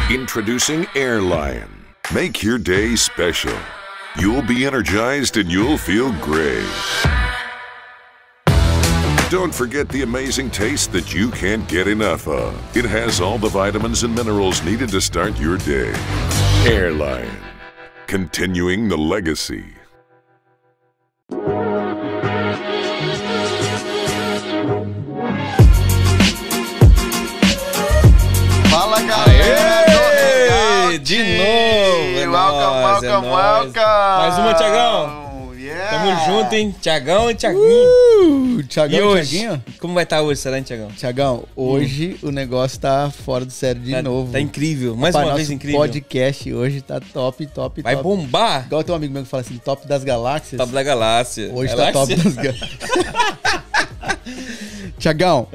Introducing Airlion. Make your day special. You'll be energized and you'll feel great. Don't forget the amazing taste that you can't get enough of. It has all the vitamins and minerals needed to start your day. Airlion. Continuing the legacy. Fala, galera! De novo! Welcome! Mais uma, Thiagão! Yeah. Tamo junto, hein? Thiagão e Thiaguinho. Thiagão E e hoje? Thiaguinho? Como vai estar hoje, será, hein, Thiagão? Thiagão, hoje o negócio tá fora do sério de novo. Tá incrível, mais Rapaz, uma vez nosso incrível. podcast hoje tá top. Vai bombar! Igual tem um amigo meu que fala assim, top das galáxias. Top da galáxia. Hoje tá top das galáxias. Thiagão,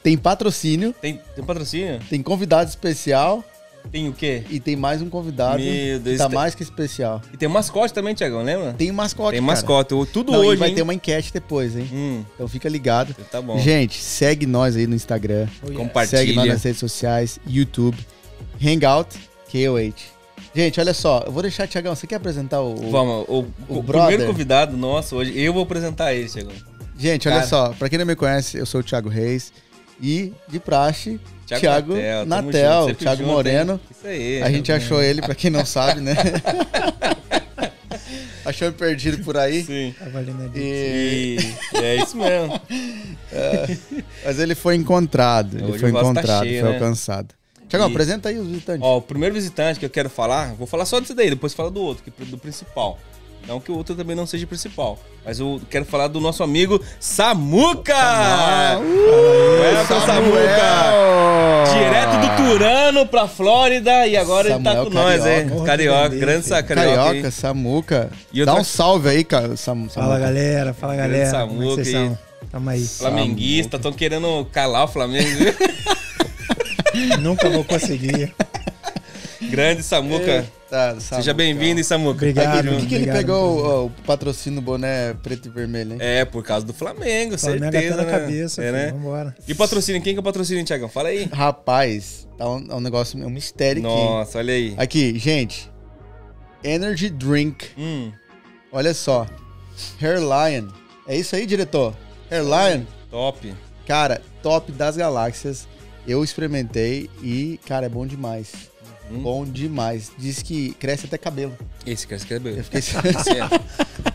tem patrocínio, Tem patrocínio? tem convidado especial Tem o quê? e tem mais um convidado Meu Deus, que tá tem- mais que especial. E tem um mascote também, Thiagão, lembra? Tem mascote, Tem cara. mascote. Tudo Não, hoje, e vai hein? ter uma enquete depois, hein? Então fica ligado. Tá bom. Gente, segue nós aí no Instagram. Compartilha. Segue nós nas redes sociais, YouTube, Hangout, KOH. Gente, olha só, eu vou deixar, Thiagão, você quer apresentar o... Vamos, o brother? primeiro convidado nosso hoje, eu vou apresentar ele, Thiagão. Gente, olha Cara. só, pra quem não me conhece, eu sou o Thiago Reis e, de praxe, Thiago tamo Natel, junto, sempre Thiago junto, Moreno. hein? Isso aí. A gente achou ele, pra quem não sabe, né? Achou ele perdido por aí. Sim. E... É isso mesmo. Mas ele foi encontrado, Hoje o vaso tá cheio, foi né? alcançado. Thiagão, E- apresenta aí os visitantes. Ó, o primeiro visitante que eu quero falar, vou falar só desse daí, depois falo do outro, do principal. Não que o outro também não seja principal. Mas eu quero falar do nosso amigo Samuca! Welcome, Samuca! Direto do Turano pra Flórida e agora ele tá Samuel com nós, hein? Carioca. Carioca, grande Carioca. Carioca, hein? Samuca. E Dá outra- um salve aí, cara. Samuca. Fala galera, Grande Como é que Samuca vocês aí. são? Tamo aí. Flamenguista, estão querendo calar o Flamengo. viu? Nunca vou conseguir. Grande Samuca. Tá, Seja bem-vindo, hein, Samuca. Obrigado. Por que ele Obrigado, pegou o patrocínio do boné preto e vermelho, hein? É, por causa do Flamengo, Flamengo certeza, até na né? cabeça, É, filho, né? vambora. E patrocínio, quem que é o patrocínio, Thiagão? Fala aí. Rapaz, tá um negócio, é um mistério Nossa, olha aí. aqui. Aqui, gente. Energy Drink. Olha só. Hairlion. É isso aí, diretor? Hairlion. Top. Cara, top das galáxias. Eu experimentei e, cara, é bom demais. Bom demais. Diz que cresce até cabelo. Esse cara, esse cara é bem. Eu fiquei...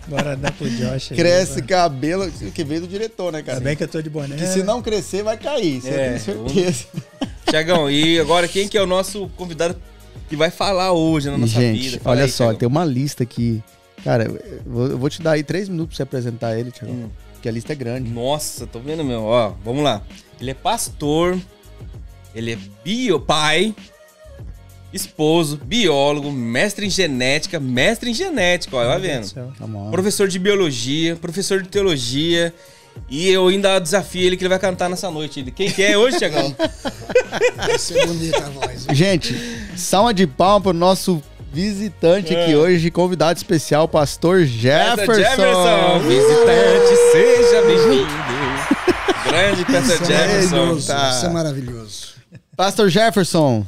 Bora dar pro Josh aí. Cresce vai. cabelo, que veio do diretor, né, cara? Ainda bem que eu tô de boné. Que se não crescer, vai cair, isso eu É, tenho certeza. Thiagão, e agora quem que é o nosso convidado que vai falar hoje na nossa Gente, vida? Fala olha aí, só, Thiagão. tem uma lista aqui. Cara, eu vou te dar aí 3 minutos pra você apresentar ele, Thiago. Porque a lista é grande. Nossa, tô vendo, meu. Ó, vamos lá. Ele é pastor, ele é pai, esposo, biólogo, mestre em genética, ó, vai vendo. Come on. Professor de biologia, professor de teologia. E eu ainda desafio ele que ele vai cantar nessa noite. Quem que é hoje, Thiagão? Vai ser bonita a voz. Gente, salva de palma pro nosso visitante aqui hoje, convidado especial, pastor Jefferson. Visitante, seja bem-vindo. Grande Pastor Jefferson. Maravilhoso, Tá. isso é maravilhoso. Pastor Jefferson,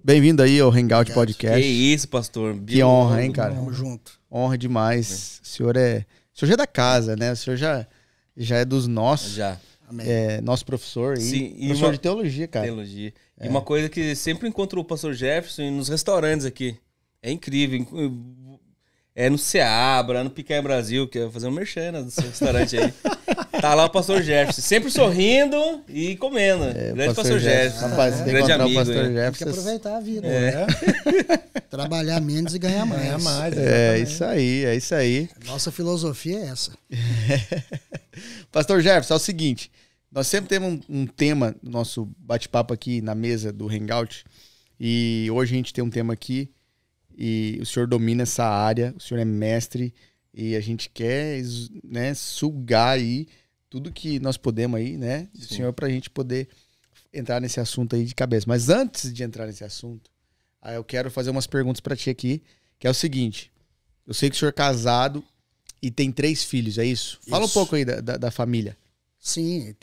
bem-vindo aí ao Hangout Que Podcast. isso, pastor. Que honra, hein, cara? Tamo junto. Honra demais. O senhor já é da casa, né? O senhor já é dos nossos. Já. Amém. É nosso professor e Sim, e professor uma- de teologia, cara. Teologia. E uma coisa que sempre encontro o pastor Jefferson nos restaurantes aqui. É incrível. É no Seabra, no Picanha Brasil, que é fazer um merchan nesse restaurante aí. Tá lá o pastor Jefferson, sempre sorrindo e comendo. Grande pastor Jefferson. Rapaz, você tem que Grande encontrar amigo. o pastor hein? Tem que Jefferson. aproveitar a vida. É. Trabalhar menos e ganhar mais. Ganha mais, É exatamente. isso aí, é isso aí. Nossa filosofia é essa. Pastor Jefferson, é o seguinte, nós sempre temos um tema no nosso bate-papo aqui na mesa do Hangout e hoje a gente tem um tema aqui e o senhor domina essa área, o senhor é mestre e a gente quer, né, sugar aí tudo que nós podemos aí, né, do Sim. senhor pra gente poder entrar nesse assunto aí de cabeça. Mas antes de entrar nesse assunto, aí eu quero fazer umas perguntas pra ti aqui, que é o seguinte, eu sei que o senhor é casado e tem 3 filhos, é isso? Fala um Isso. pouco aí da família. Sim,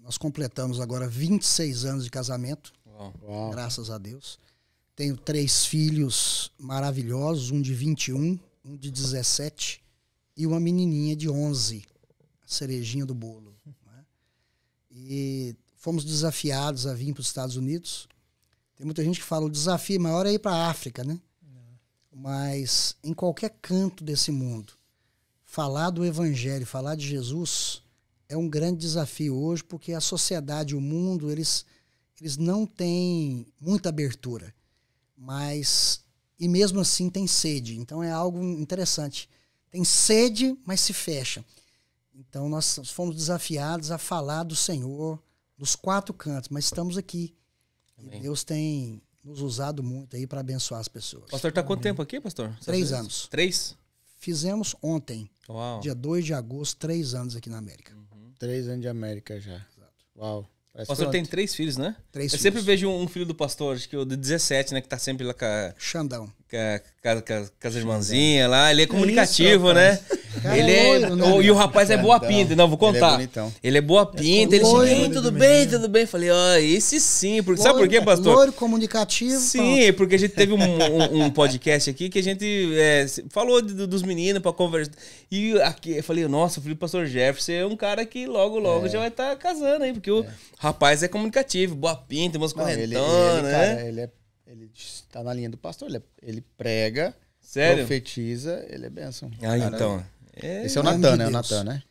nós completamos agora 26 anos de casamento, Uau. Uau. graças a Deus. Tenho 3 filhos maravilhosos, um de 21, um de 17 e uma menininha de 11, a cerejinha do bolo. Né? E fomos desafiados a vir para os Estados Unidos. Tem muita gente que fala o desafio maior é ir para a África, né? Mas em qualquer canto desse mundo, falar do Evangelho, falar de Jesus é um grande desafio hoje, porque a sociedade, o mundo, eles não têm muita abertura. E mesmo assim tem sede. Então é algo interessante. Tem sede, mas se fecha. Então nós fomos desafiados a falar do Senhor nos 4 cantos, mas estamos aqui. E Deus tem nos usado muito aí para abençoar as pessoas. Pastor, tá quanto tempo aqui, pastor? 3 anos. 3? Fizemos ontem, Uau. dia 2 de agosto, 3 anos aqui na América. 3 anos de América já. Uau. O pastor tem 3 filhos, né? 3 Eu filhos. sempre vejo um filho do pastor, acho que o de 17, né? Que tá sempre lá com Xandão. as irmãzinhas lá. Ele é comunicativo, né? Cara, Ele é loiro, né? E o rapaz é boa pinta. Não, vou contar. Ele é bonitão. Ele é boa pinta. Ele loiro, chega, tudo bem, tudo bem. Falei, ó, esse sim. Porque, sabe por quê, pastor? Loiro, comunicativo. Sim, porque a gente teve um podcast aqui que a gente falou dos meninos pra conversar. E aqui eu falei, nossa, o filho do pastor Jefferson é um cara que logo já vai estar casando aí, porque o rapaz é comunicativo, boa pinta, umas correntonas, né? Cara, ele tá na linha do pastor. Ele prega, Sério? profetiza, ele é bênção. Ah, Cara, então. Esse é o Nome Natan, de né? O Deus. Natan, né?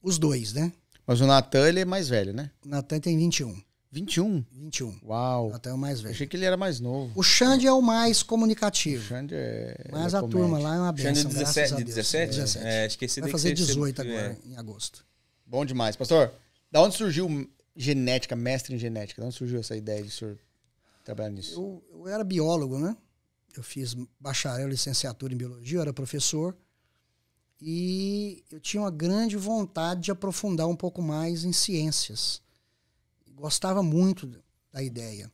Os 2, né? Mas o Natan, ele é mais velho, né? O Natan tem 21. 21? 21. Uau. O Natan é o mais Eu velho. achei que ele era mais novo. O Xande é o mais O comunicativo. Xande é. Mas ele é a turma comédia. lá é uma Xande benção, de graças 17? a De Deus. 17? 17. É, acho que esse Vai tem fazer que ser 18 agora, em agosto. Bom demais. Pastor, da onde surgiu genética, mestre em genética? Da onde surgiu essa ideia de o senhor trabalhar nisso? Eu era biólogo, né? Eu fiz bacharel, licenciatura em biologia, eu era professor. E eu tinha uma grande vontade de aprofundar um pouco mais em ciências. Gostava muito da ideia.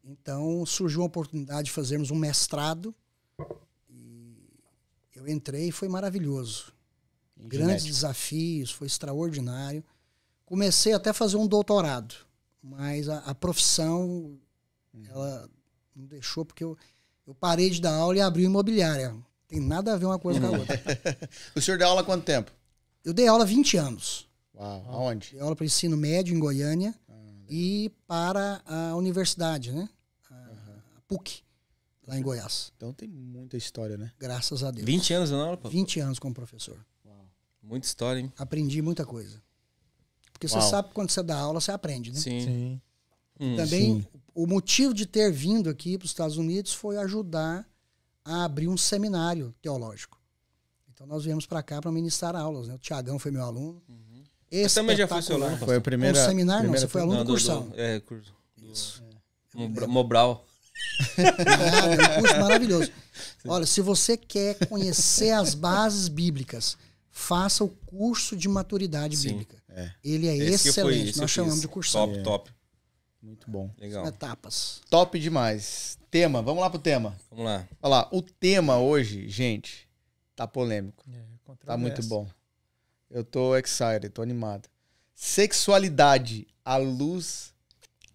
Então surgiu uma oportunidade de fazermos um mestrado. E eu entrei e foi maravilhoso. Grandes desafios, foi extraordinário. Comecei até a fazer um doutorado, mas a profissão ela não deixou, porque eu parei de dar aula e abri uma imobiliária. Tem nada a ver uma coisa com a outra. O senhor deu aula há quanto tempo? Eu dei aula há 20 anos. Uau, aonde? Dei aula para ensino médio em Goiânia e para a universidade, né? A PUC, lá em Goiás. Então tem muita história, né? Graças a Deus. 20 anos na aula, pô. 20 anos como professor. Muita história, hein? Aprendi muita coisa. Porque você Uau. sabe que quando você dá aula, você aprende, né? Sim. Sim. Também o motivo de ter vindo aqui para os Estados Unidos foi ajudar a abrir um seminário teológico. Então nós viemos para cá para ministrar aulas, né? O Tiagão foi meu aluno. Eu também já fui seu Espetacular. aluno, Foi a primeira. Um seminário, não, primeira você foi aluno do cursão. curso. Mobral. É um curso maravilhoso. Olha, se você quer conhecer as bases bíblicas, faça o curso de maturidade bíblica. Ele é Esse que eu fui, excelente. esse Nós eu chamamos fiz. de cursão. Top. Muito bom. Legal. Etapas. Top demais. Tema, vamos lá pro tema. Vamos lá. Olha lá, o tema hoje, gente, tá polêmico. Tá muito Controverso. bom. Eu tô excited, tô animado. Sexualidade à luz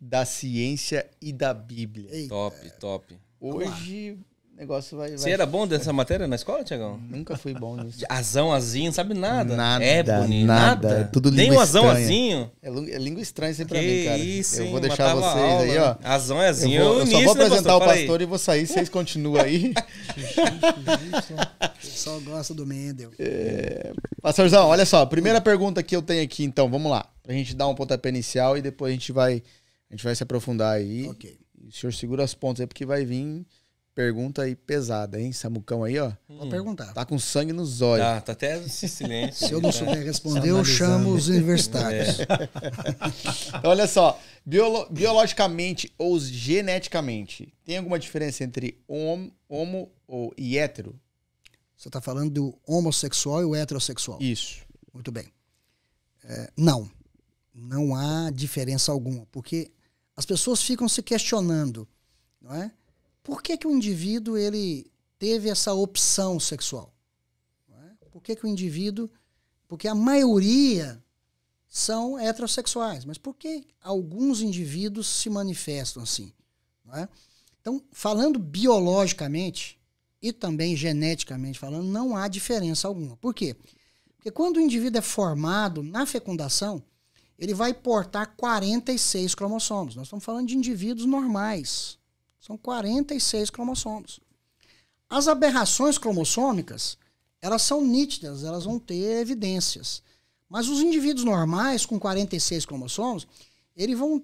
da ciência e da Bíblia. Eita. Top. Hoje o negócio vai... Você era bom dessa matéria na escola, Tiagão? Nunca fui bom nisso. Azinho, não sabe nada. Nada, Ébone, nada. nada. É tudo Nem língua um estranha. azinho. É língua estranha isso aí pra Que mim, cara. isso, eu hein? vou deixar Matava vocês aula, aí, né? ó. Azão é azinho. Eu só vou apresentar o Fala aí. pastor e vou sair, vocês continuam aí. O pessoal gosta do Mendel. Pastorzão, olha só, primeira pergunta que eu tenho aqui, então, vamos lá. Pra gente dar um pontapé inicial e depois a gente vai se aprofundar aí. Ok. E o senhor segura as pontas aí, porque vai vir pergunta aí pesada, hein? Samucão aí, ó. Pode perguntar. Tá com sangue nos olhos. Tá até esse silêncio. Se eu não Tá. souber responder, eu chamo os universitários. Então, olha só, biologicamente ou geneticamente, tem alguma diferença entre homo e hétero? Você está falando do homossexual e o heterossexual. Isso. Muito bem. Não. Não há diferença alguma. Porque as pessoas ficam se questionando, não é? Por que o indivíduo ele teve essa opção sexual? Não é? Por que o indivíduo... Porque a maioria são heterossexuais. Mas por que alguns indivíduos se manifestam assim? Não é? Então, falando biologicamente e também geneticamente falando, não há diferença alguma. Por quê? Porque quando o indivíduo é formado na fecundação, ele vai portar 46 cromossomos. Nós estamos falando de indivíduos normais. São 46 cromossomos. As aberrações cromossômicas, elas são nítidas, elas vão ter evidências. Mas os indivíduos normais, com 46 cromossomos, eles vão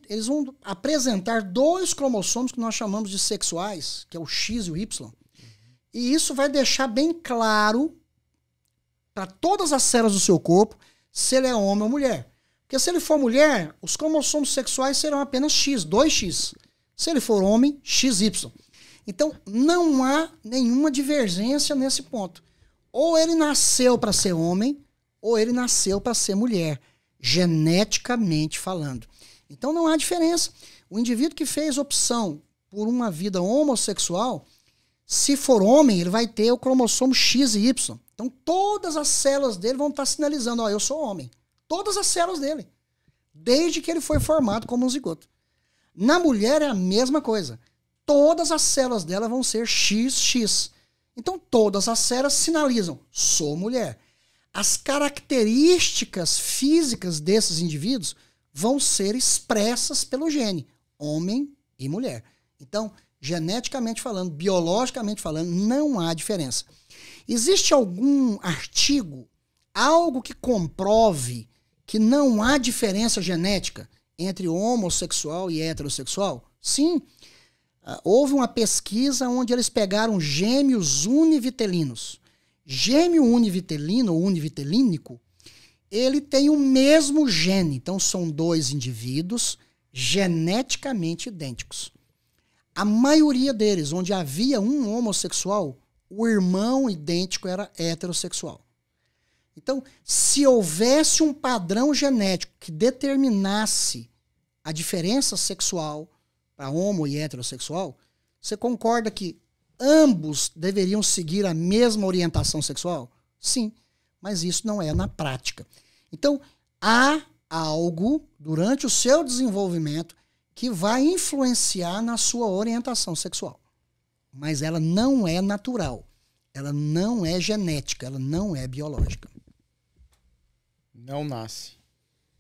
apresentar 2 cromossomos que nós chamamos de sexuais, que é o X e o Y. E isso vai deixar bem claro para todas as células do seu corpo se ele é homem ou mulher. Porque se ele for mulher, os cromossomos sexuais serão apenas X, 2X. Se ele for homem, XY. Então, não há nenhuma divergência nesse ponto. Ou ele nasceu para ser homem, ou ele nasceu para ser mulher, geneticamente falando. Então, não há diferença. O indivíduo que fez opção por uma vida homossexual, se for homem, ele vai ter o cromossomo X e Y. Então, todas as células dele vão estar sinalizando, ó, eu sou homem. Todas as células dele. Desde que ele foi formado como um zigoto. Na mulher é a mesma coisa. Todas as células dela vão ser XX. Então, todas as células sinalizam, sou mulher. As características físicas desses indivíduos vão ser expressas pelo gene, homem e mulher. Então, geneticamente falando, biologicamente falando, não há diferença. Existe algum artigo, algo que comprove que não há diferença genética entre homossexual e heterossexual? Sim. Houve uma pesquisa onde eles pegaram gêmeos univitelinos. Gêmeo univitelino ou univitelínico, ele tem o mesmo gene. Então, são 2 indivíduos geneticamente idênticos. A maioria deles, onde havia um homossexual, o irmão idêntico era heterossexual. Então, se houvesse um padrão genético que determinasse a diferença sexual para homo e heterossexual, você concorda que ambos deveriam seguir a mesma orientação sexual? Sim, mas isso não é na prática. Então, há algo durante o seu desenvolvimento que vai influenciar na sua orientação sexual. Mas ela não é natural, ela não é genética, ela não é biológica. Não nasce.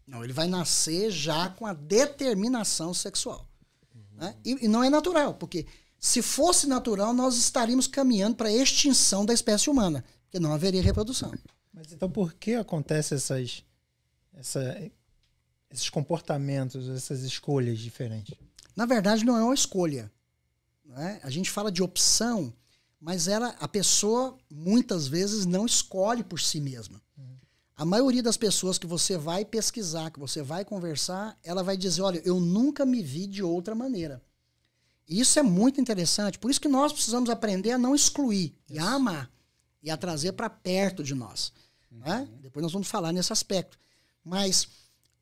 Não, ele vai nascer já com a determinação sexual. Né? E não é natural, porque se fosse natural, nós estaríamos caminhando para a extinção da espécie humana, porque não haveria reprodução. Mas então por que acontecem esses comportamentos, essas escolhas diferentes? Na verdade, não é uma escolha. Né? A gente fala de opção, mas a pessoa muitas vezes não escolhe por si mesma. A maioria das pessoas que você vai pesquisar, que você vai conversar, ela vai dizer, olha, eu nunca me vi de outra maneira. E isso é muito interessante. Por isso que nós precisamos aprender a não excluir e a amar. E a trazer para perto de nós. Né? Depois nós vamos falar nesse aspecto. Mas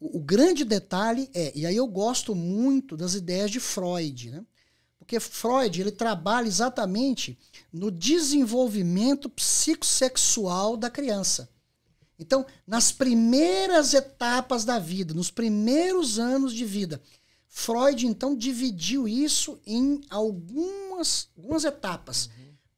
o grande detalhe e aí eu gosto muito das ideias de Freud, né? Porque Freud, ele trabalha exatamente no desenvolvimento psicossexual da criança. Então, nas primeiras etapas da vida, nos primeiros anos de vida, Freud, então, dividiu isso em algumas etapas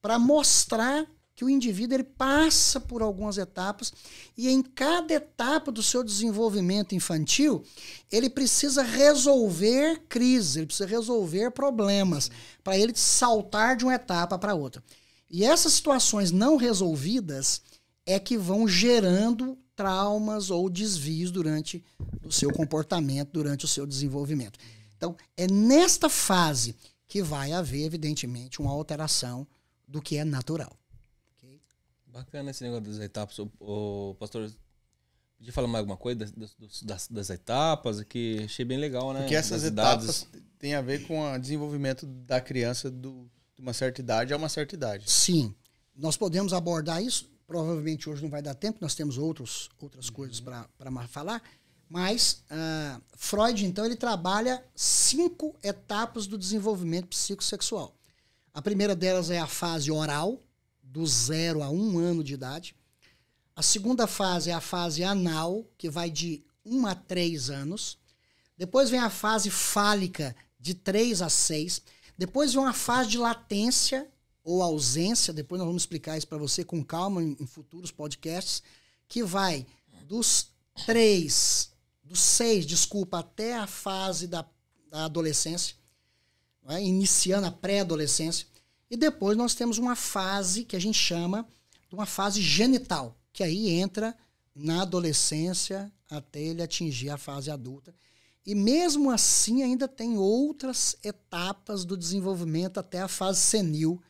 para mostrar que o indivíduo ele passa por algumas etapas e em cada etapa do seu desenvolvimento infantil, ele precisa resolver crises, ele precisa resolver problemas para ele saltar de uma etapa para outra. E essas situações não resolvidas é que vão gerando traumas ou desvios durante o seu comportamento, durante o seu desenvolvimento. Então, é nesta fase que vai haver, evidentemente, uma alteração do que é natural. Okay? Bacana esse negócio das etapas. O pastor, podia falar mais alguma coisa das etapas? Que achei bem legal, né? Porque essas etapas têm a ver com o desenvolvimento da criança de uma certa idade a uma certa idade. Sim. Nós podemos abordar isso. Provavelmente hoje não vai dar tempo, nós temos outras coisas para falar, mas Freud, então, ele trabalha 5 etapas do desenvolvimento psicossexual. A primeira delas é a fase oral, do 0 a 1 ano de idade. A segunda fase é a fase anal, que vai de 1 a 3 anos. Depois vem a fase fálica, de 3 a 6. Depois vem uma fase de latência ou ausência, depois nós vamos explicar isso para você com calma em futuros podcasts, que vai dos 6, até a fase da adolescência, né? Iniciando a pré-adolescência. E depois nós temos uma fase que a gente chama de uma fase genital, que aí entra na adolescência até ele atingir a fase adulta. E mesmo assim ainda tem outras etapas do desenvolvimento até a fase senil,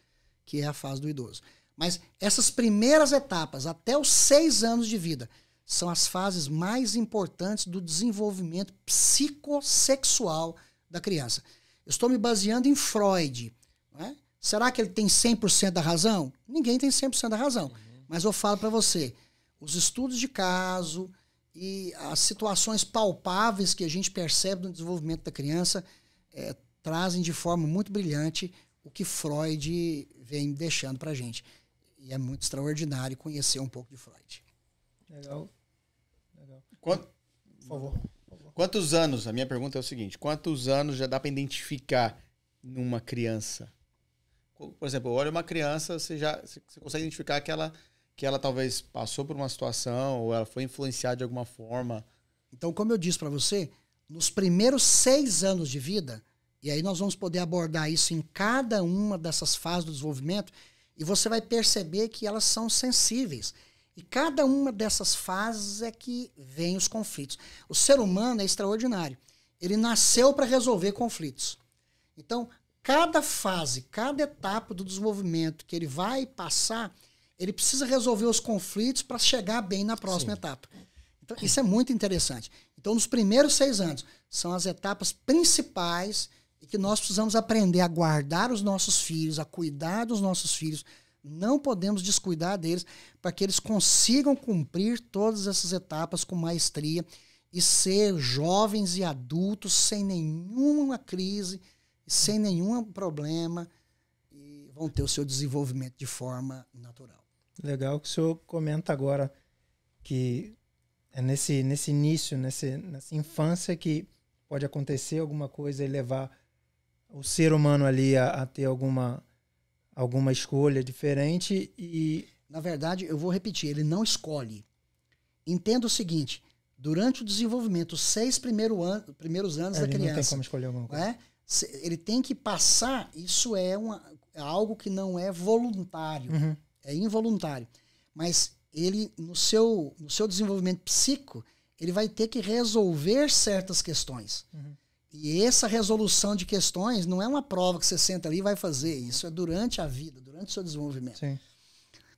que é a fase do idoso. Mas essas primeiras etapas, até os 6 anos de vida, são as fases mais importantes do desenvolvimento psicossexual da criança. Eu estou me baseando em Freud, não é? Será que ele tem 100% da razão? Ninguém tem 100% da razão. Mas eu falo para você, os estudos de caso e as situações palpáveis que a gente percebe no desenvolvimento da criança trazem de forma muito brilhante o que Freud vem deixando para a gente. E é muito extraordinário conhecer um pouco de Freud. Legal. Por favor. Quantos anos, a minha pergunta é o seguinte, quantos anos já dá para identificar numa criança? Por exemplo, olha uma criança, você consegue identificar que ela talvez passou por uma situação ou ela foi influenciada de alguma forma. Então, como eu disse para você, nos primeiros 6 anos de vida, e aí nós vamos poder abordar isso em cada uma dessas fases do desenvolvimento, e você vai perceber que elas são sensíveis. E cada uma dessas fases é que vem os conflitos. O ser humano é extraordinário. Ele nasceu para resolver conflitos. Então, cada fase, cada etapa do desenvolvimento que ele vai passar, ele precisa resolver os conflitos para chegar bem na próxima etapa. Então, isso é muito interessante. Então, nos primeiros 6 anos, são as etapas principais e que nós precisamos aprender a guardar os nossos filhos, a cuidar dos nossos filhos. Não podemos descuidar deles para que eles consigam cumprir todas essas etapas com maestria e ser jovens e adultos sem nenhuma crise, sem nenhum problema, e vão ter o seu desenvolvimento de forma natural. Legal que o senhor comenta agora que é nesse início, nessa infância que pode acontecer alguma coisa e levar o ser humano ali a ter alguma escolha diferente e... Na verdade, eu vou repetir, ele não escolhe. Entenda o seguinte, durante o desenvolvimento, os 6 primeiros anos da criança... Ele não tem como escolher alguma coisa. Ele tem que passar, isso é algo que não é voluntário, é involuntário. Mas ele, no seu desenvolvimento psíquico, ele vai ter que resolver certas questões. E essa resolução de questões não é uma prova que você senta ali e vai fazer. Isso é durante a vida, durante o seu desenvolvimento. Sim.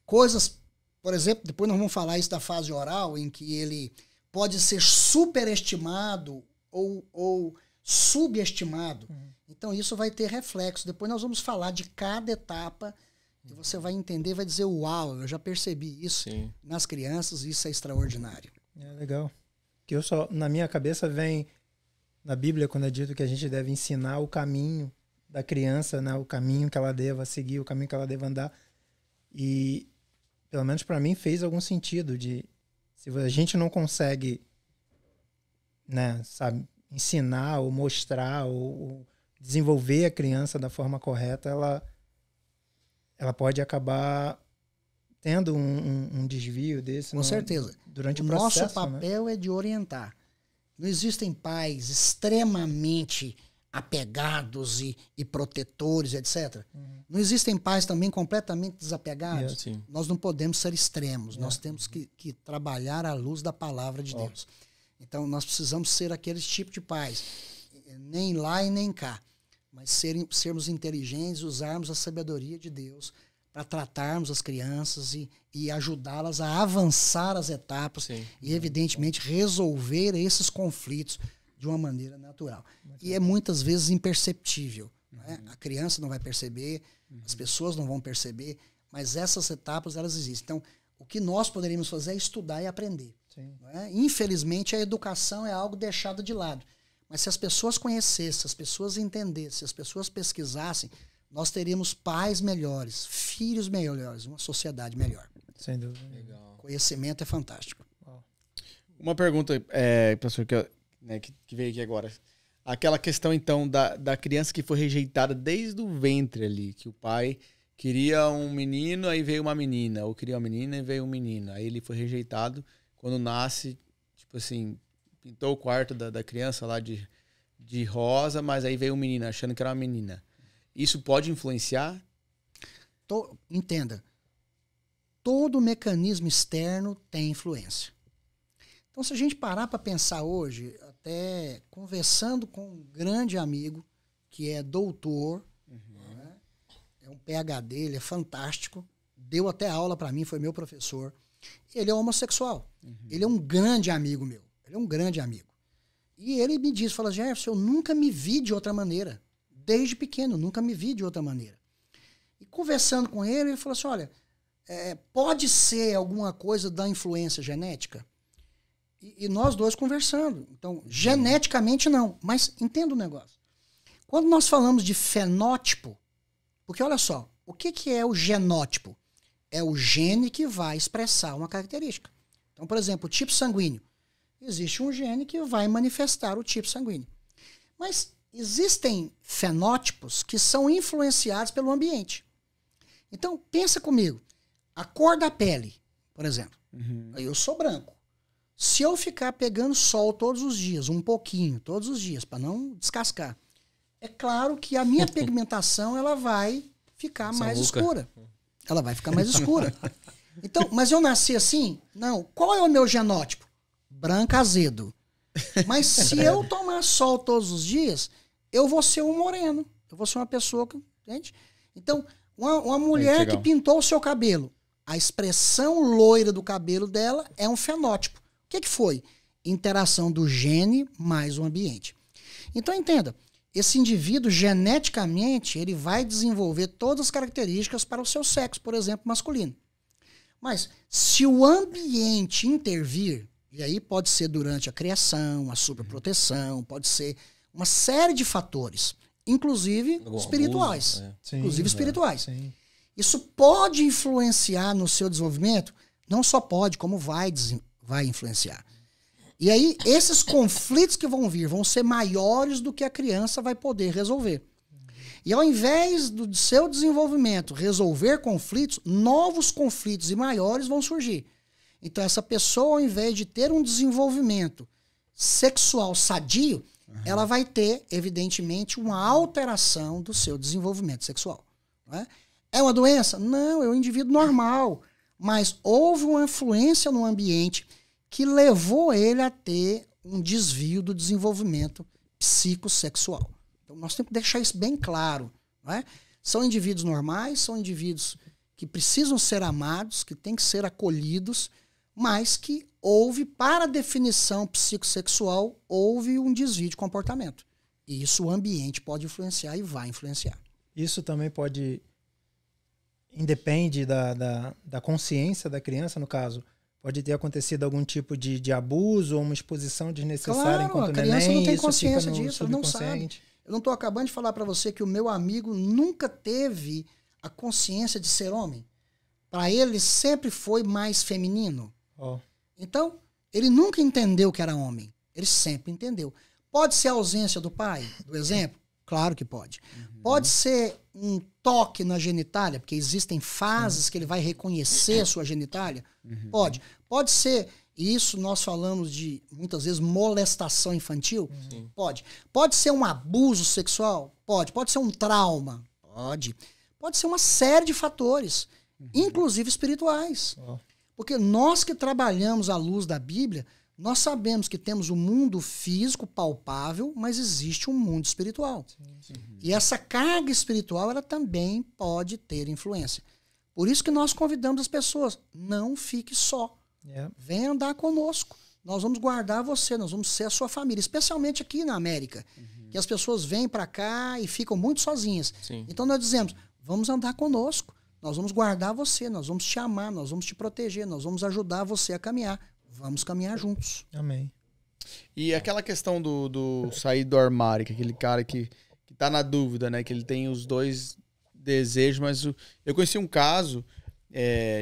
Coisas, por exemplo, depois nós vamos falar isso da fase oral, em que ele pode ser superestimado ou subestimado. Então isso vai ter reflexo. Depois nós vamos falar de cada etapa e você vai entender, vai dizer, uau, eu já percebi isso nas crianças, isso é extraordinário. É legal. Que na minha cabeça vem na Bíblia quando é dito que a gente deve ensinar o caminho da criança, né? O caminho que ela deva seguir, o caminho que ela deva andar. E pelo menos para mim fez algum sentido de se a gente não consegue, né, sabe, ensinar ou mostrar ou desenvolver a criança da forma correta, ela pode acabar tendo um desvio desse. Com certeza. Durante o processo. Nosso papel é de orientar. Não existem pais extremamente apegados e protetores, etc. Não existem pais também completamente desapegados. Nós não podemos ser extremos. Nós temos que trabalhar à luz da palavra de Deus. Então, nós precisamos ser aqueles tipos de pais. Nem lá e nem cá. Mas sermos inteligentes, usarmos a sabedoria de Deus para tratarmos as crianças e ajudá-las a avançar as etapas e, evidentemente, resolver esses conflitos de uma maneira natural. E é muitas vezes imperceptível. Né? A criança não vai perceber, as pessoas não vão perceber, mas essas etapas, elas existem. Então, o que nós poderíamos fazer é estudar e aprender. Né? Infelizmente, a educação é algo deixado de lado. Mas se as pessoas conhecessem, se as pessoas entendessem, se as pessoas pesquisassem, nós teríamos pais melhores, filhos melhores, uma sociedade melhor. Sem dúvida. Legal. Conhecimento é fantástico. Uma pergunta, professor, que veio aqui agora. aquela questão, então, da criança que foi rejeitada desde o ventre ali, que o pai queria um menino, aí veio uma menina, ou queria uma menina e veio um menino. Aí ele foi rejeitado quando nasce, tipo assim, pintou o quarto da criança lá de rosa, mas aí veio um menino achando que era uma menina. Isso pode influenciar? Entenda. Todo mecanismo externo tem influência. Então, se a gente parar para pensar hoje, até conversando com um grande amigo que é doutor, né? É um PhD, ele é fantástico, deu até aula para mim, foi meu professor. Ele é homossexual. Ele é um grande amigo meu. Ele é um grande amigo. E ele me disse, fala, Jefferson, eu nunca me vi de outra maneira. Desde pequeno, nunca me vi de outra maneira. E conversando com ele, ele falou assim, olha, pode ser alguma coisa da influência genética? E nós dois conversando. Então, geneticamente não, mas entenda o negócio. Quando nós falamos de fenótipo, porque olha só, o que é o genótipo? É o gene que vai expressar uma característica. Então, por exemplo, o tipo sanguíneo. Existe um gene que vai manifestar o tipo sanguíneo. Mas existem fenótipos que são influenciados pelo ambiente. Então, pensa comigo. A cor da pele, por exemplo. Eu sou branco. Se eu ficar pegando sol todos os dias, um pouquinho, todos os dias, para não descascar, é claro que a minha pigmentação ela vai ficar mais escura. Ela vai ficar mais escura. Então, mas eu nasci assim? Não. Qual é o meu genótipo? Branco azedo. Mas se eu tomar sol todos os dias, eu vou ser um moreno. Eu vou ser uma pessoa que... Entende? Então, uma mulher que pintou o seu cabelo, a expressão loira do cabelo dela é um fenótipo. O que foi? Interação do gene mais o ambiente. Então, entenda, esse indivíduo, geneticamente, ele vai desenvolver todas as características para o seu sexo, por exemplo, masculino. Mas, se o ambiente intervir, e aí pode ser durante a criação, a superproteção, pode ser uma série de fatores, inclusive espirituais. Inclusive espirituais. Sim. Isso pode influenciar no seu desenvolvimento? Não só pode, como vai influenciar. E aí, esses conflitos que vão vir vão ser maiores do que a criança vai poder resolver. E ao invés do seu desenvolvimento resolver conflitos, novos conflitos e maiores vão surgir. Então, essa pessoa, ao invés de ter um desenvolvimento sexual sadio, ela vai ter, evidentemente, uma alteração do seu desenvolvimento sexual. Não é? É uma doença? Não, é um indivíduo normal. Mas houve uma influência no ambiente que levou ele a ter um desvio do desenvolvimento psicossexual. Então, nós temos que deixar isso bem claro. Não é? São indivíduos normais, são indivíduos que precisam ser amados, que têm que ser acolhidos, mas que houve, para a definição psicossexual, houve um desvio de comportamento. E isso o ambiente pode influenciar e vai influenciar. Isso também pode... Independe da consciência da criança, no caso. Pode ter acontecido algum tipo de abuso ou uma exposição desnecessária enquanto neném. A criança não tem consciência disso, ela não sabe. Eu não estou acabando de falar para você que o meu amigo nunca teve a consciência de ser homem. Para ele sempre foi mais feminino. Então, ele nunca entendeu que era homem. Ele sempre entendeu. Pode ser a ausência do pai, do exemplo? Claro que pode. Pode ser um toque na genitália, porque existem fases que ele vai reconhecer a sua genitália? Pode. Pode ser, e isso nós falamos de, muitas vezes, molestação infantil? Pode. Pode ser um abuso sexual? Pode. Pode ser um trauma? Pode. Pode ser uma série de fatores, inclusive espirituais. Porque nós que trabalhamos à luz da Bíblia, nós sabemos que temos um mundo físico palpável, mas existe um mundo espiritual. E essa carga espiritual, ela também pode ter influência. Por isso que nós convidamos as pessoas, não fique só. Venha andar conosco. Nós vamos guardar você, nós vamos ser a sua família, especialmente aqui na América, que as pessoas vêm para cá e ficam muito sozinhas. Então nós dizemos, vamos andar conosco, nós vamos guardar você, nós vamos te amar, nós vamos te proteger, nós vamos ajudar você a caminhar. Vamos caminhar juntos. Amém. E aquela questão do sair do armário, que aquele cara que tá na dúvida, né? Que ele tem os dois desejos, mas eu conheci um caso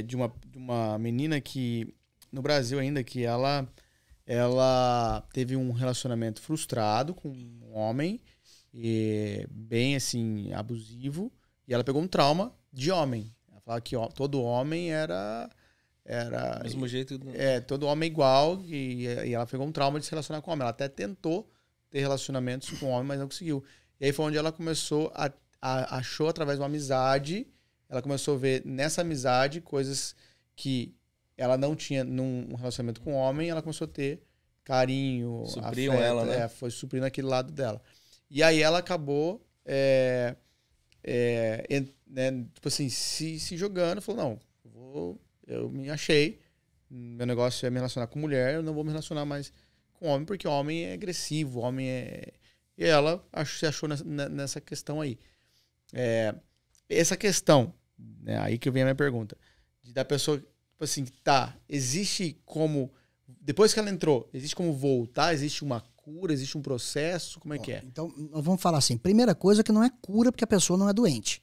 de uma menina que, no Brasil ainda, que ela ela teve um relacionamento frustrado com um homem, bem assim, abusivo, e ela pegou um trauma de homem. Ela falava que todo homem era Do mesmo jeito. todo homem igual, e ela pegou um trauma de se relacionar com homem. Ela até tentou ter relacionamentos com homem, mas não conseguiu. E aí foi onde ela começou achou através de uma amizade, ela começou a ver nessa amizade coisas que ela não tinha num relacionamento com homem, ela começou a ter carinho, Supriam afeto, ela, né? Foi suprindo aquele lado dela. E aí ela acabou né, tipo assim, se jogando, falou, não, eu me achei, meu negócio é me relacionar com mulher, eu não vou me relacionar mais com homem, porque homem é agressivo, homem é... E ela se achou nessa questão aí. Essa questão, né, aí que vem a minha pergunta, da pessoa, tipo assim, existe como, depois que ela entrou, existe como voltar, existe uma cura, existe um processo, como é que é? Então, nós vamos falar assim, primeira coisa que não é cura porque a pessoa não é doente.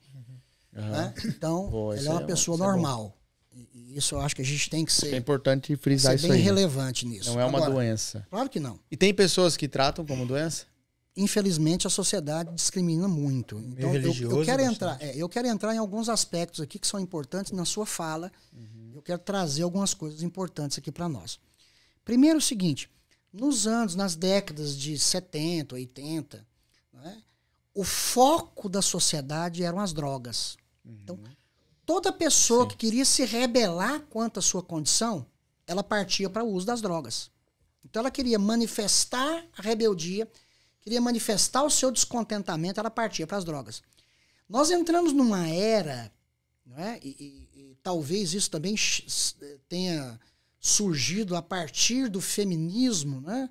Né? Então, ela é uma pessoa normal. E isso eu acho que a gente tem que ser... É importante frisar isso aí. bem relevante nisso. Não é uma doença. Claro que não. E tem pessoas que tratam como doença? Infelizmente, a sociedade discrimina muito. Então, eu quero entrar em alguns aspectos aqui que são importantes na sua fala. Eu quero trazer algumas coisas importantes aqui para nós. Primeiro, o seguinte, nas décadas de 70, 80, né, o foco da sociedade eram as drogas. Então, toda pessoa que queria se rebelar quanto à sua condição, ela partia para o uso das drogas. Então, ela queria manifestar a rebeldia, queria manifestar o seu descontentamento, ela partia para as drogas. Nós entramos numa era, não é? E talvez isso também tenha surgido a partir do feminismo, né?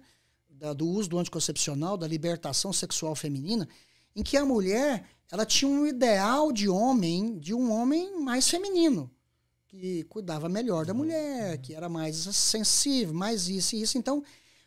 Do uso do anticoncepcional, da libertação sexual feminina, em que a mulher ela tinha um ideal de um homem mais feminino, que cuidava melhor da mulher, que era mais sensível, mais isso e isso. Então,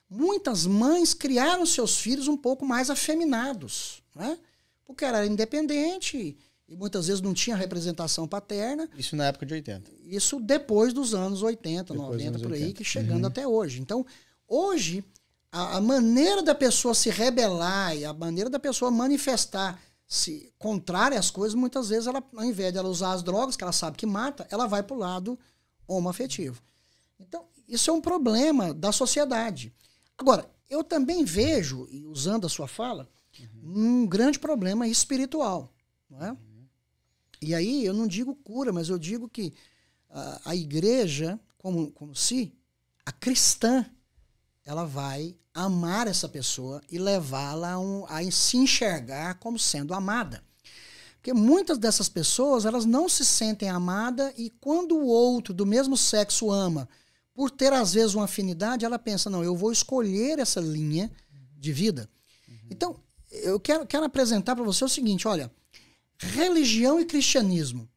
muitas mães criaram seus filhos um pouco mais afeminados, né? Porque era independente e muitas vezes não tinha representação paterna. Isso na época de 80. Isso depois dos anos 80, depois 90, por aí, 80. que chegando até hoje. Então, hoje, a maneira da pessoa se rebelar e a maneira da pessoa manifestar-se contrária às coisas, muitas vezes, ela, ao invés de ela usar as drogas, que ela sabe que mata, ela vai para o lado homoafetivo. Então, isso é um problema da sociedade. Agora, eu também vejo, e usando a sua fala, um grande problema espiritual. Não é? E aí, eu não digo cura, mas eu digo que a igreja, como se a cristã, ela vai amar essa pessoa e levá-la a se enxergar como sendo amada. Porque muitas dessas pessoas, elas não se sentem amadas e quando o outro do mesmo sexo ama, por ter às vezes uma afinidade, ela pensa, não, eu vou escolher essa linha de vida. Então, eu quero apresentar para você o seguinte, olha, religião e cristianismo,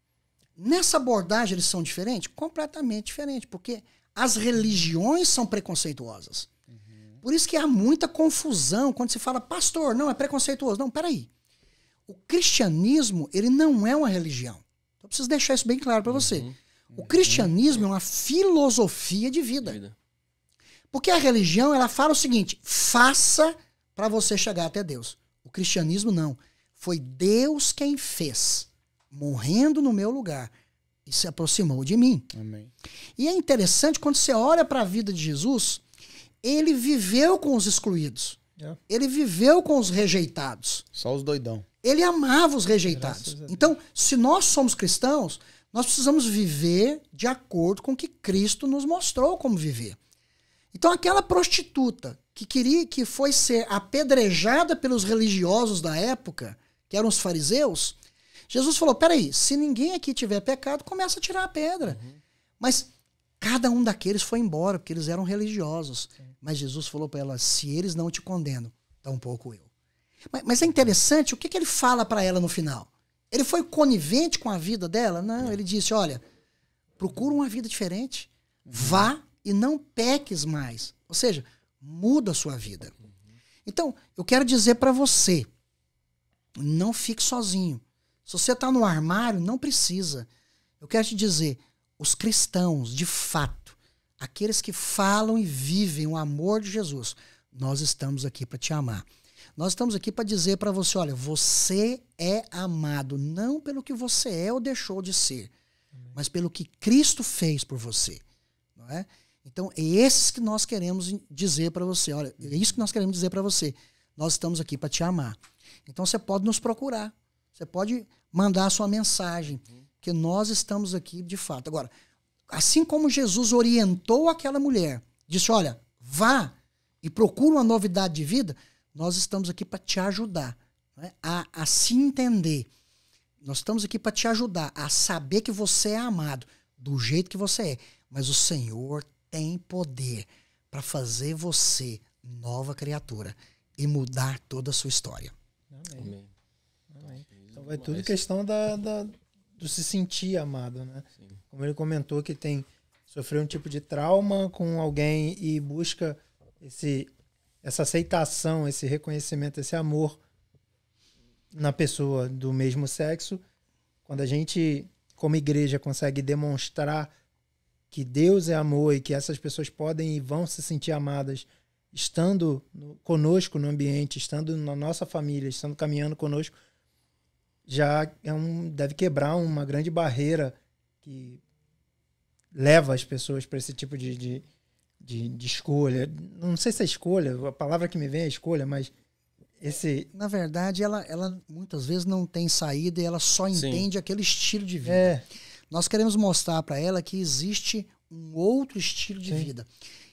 nessa abordagem eles são diferentes? Completamente diferentes, porque as religiões são preconceituosas. Por isso que há muita confusão quando se fala, pastor, não, é preconceituoso. Não, peraí. O cristianismo, ele não é uma religião. Eu preciso deixar isso bem claro para você. O cristianismo é uma filosofia de vida. Porque a religião, ela fala o seguinte, faça para você chegar até Deus. O cristianismo não. Foi Deus quem fez, morrendo no meu lugar, e se aproximou de mim. Amém. E é interessante, quando você olha para a vida de Jesus, ele viveu com os excluídos. Ele viveu com os rejeitados. Só os doidão. Ele amava os rejeitados. Então, se nós somos cristãos, nós precisamos viver de acordo com o que Cristo nos mostrou como viver. Então, aquela prostituta que foi ser apedrejada pelos religiosos da época, que eram os fariseus, Jesus falou, peraí, se ninguém aqui tiver pecado, começa a tirar a pedra. Mas cada um daqueles foi embora, porque eles eram religiosos. Mas Jesus falou para ela, se eles não te condenam, tampouco eu. Mas é interessante, o que ele fala para ela no final? Ele foi conivente com a vida dela? Não, ele disse, olha, procura uma vida diferente, vá e não peques mais. Ou seja, muda a sua vida. Então, eu quero dizer para você, não fique sozinho. Se você está no armário, não precisa. Eu quero te dizer, os cristãos, de fato, aqueles que falam e vivem o amor de Jesus, nós estamos aqui para te amar. Nós estamos aqui para dizer para você, olha, você é amado, não pelo que você é ou deixou de ser, mas pelo que Cristo fez por você. Não é? Então, é esses que nós queremos dizer para você. Olha, é isso que nós queremos dizer para você. Nós estamos aqui para te amar. Então, você pode nos procurar. Você pode mandar a sua mensagem, que nós estamos aqui de fato. Agora, assim como Jesus orientou aquela mulher, disse, olha, vá e procura uma novidade de vida, nós estamos aqui para te ajudar, né, a se entender. Nós estamos aqui para te ajudar a saber que você é amado do jeito que você é. Mas o Senhor tem poder para fazer você nova criatura e mudar toda a sua história. Amém. Amém. Então vai tudo questão do se sentir amado, né? Sim. Como ele comentou que sofreu um tipo de trauma com alguém e busca essa aceitação, esse reconhecimento, esse amor na pessoa do mesmo sexo. Quando a gente, como igreja, consegue demonstrar que Deus é amor e que essas pessoas podem e vão se sentir amadas estando conosco no ambiente, estando na nossa família, estando caminhando conosco, já deve quebrar uma grande barreira que leva as pessoas para esse tipo de escolha. Não sei se é escolha, a palavra que me vem é escolha, mas Na verdade, ela muitas vezes não tem saída e ela só entende aquele estilo de vida. É. Nós queremos mostrar para ela que existe um outro estilo de vida,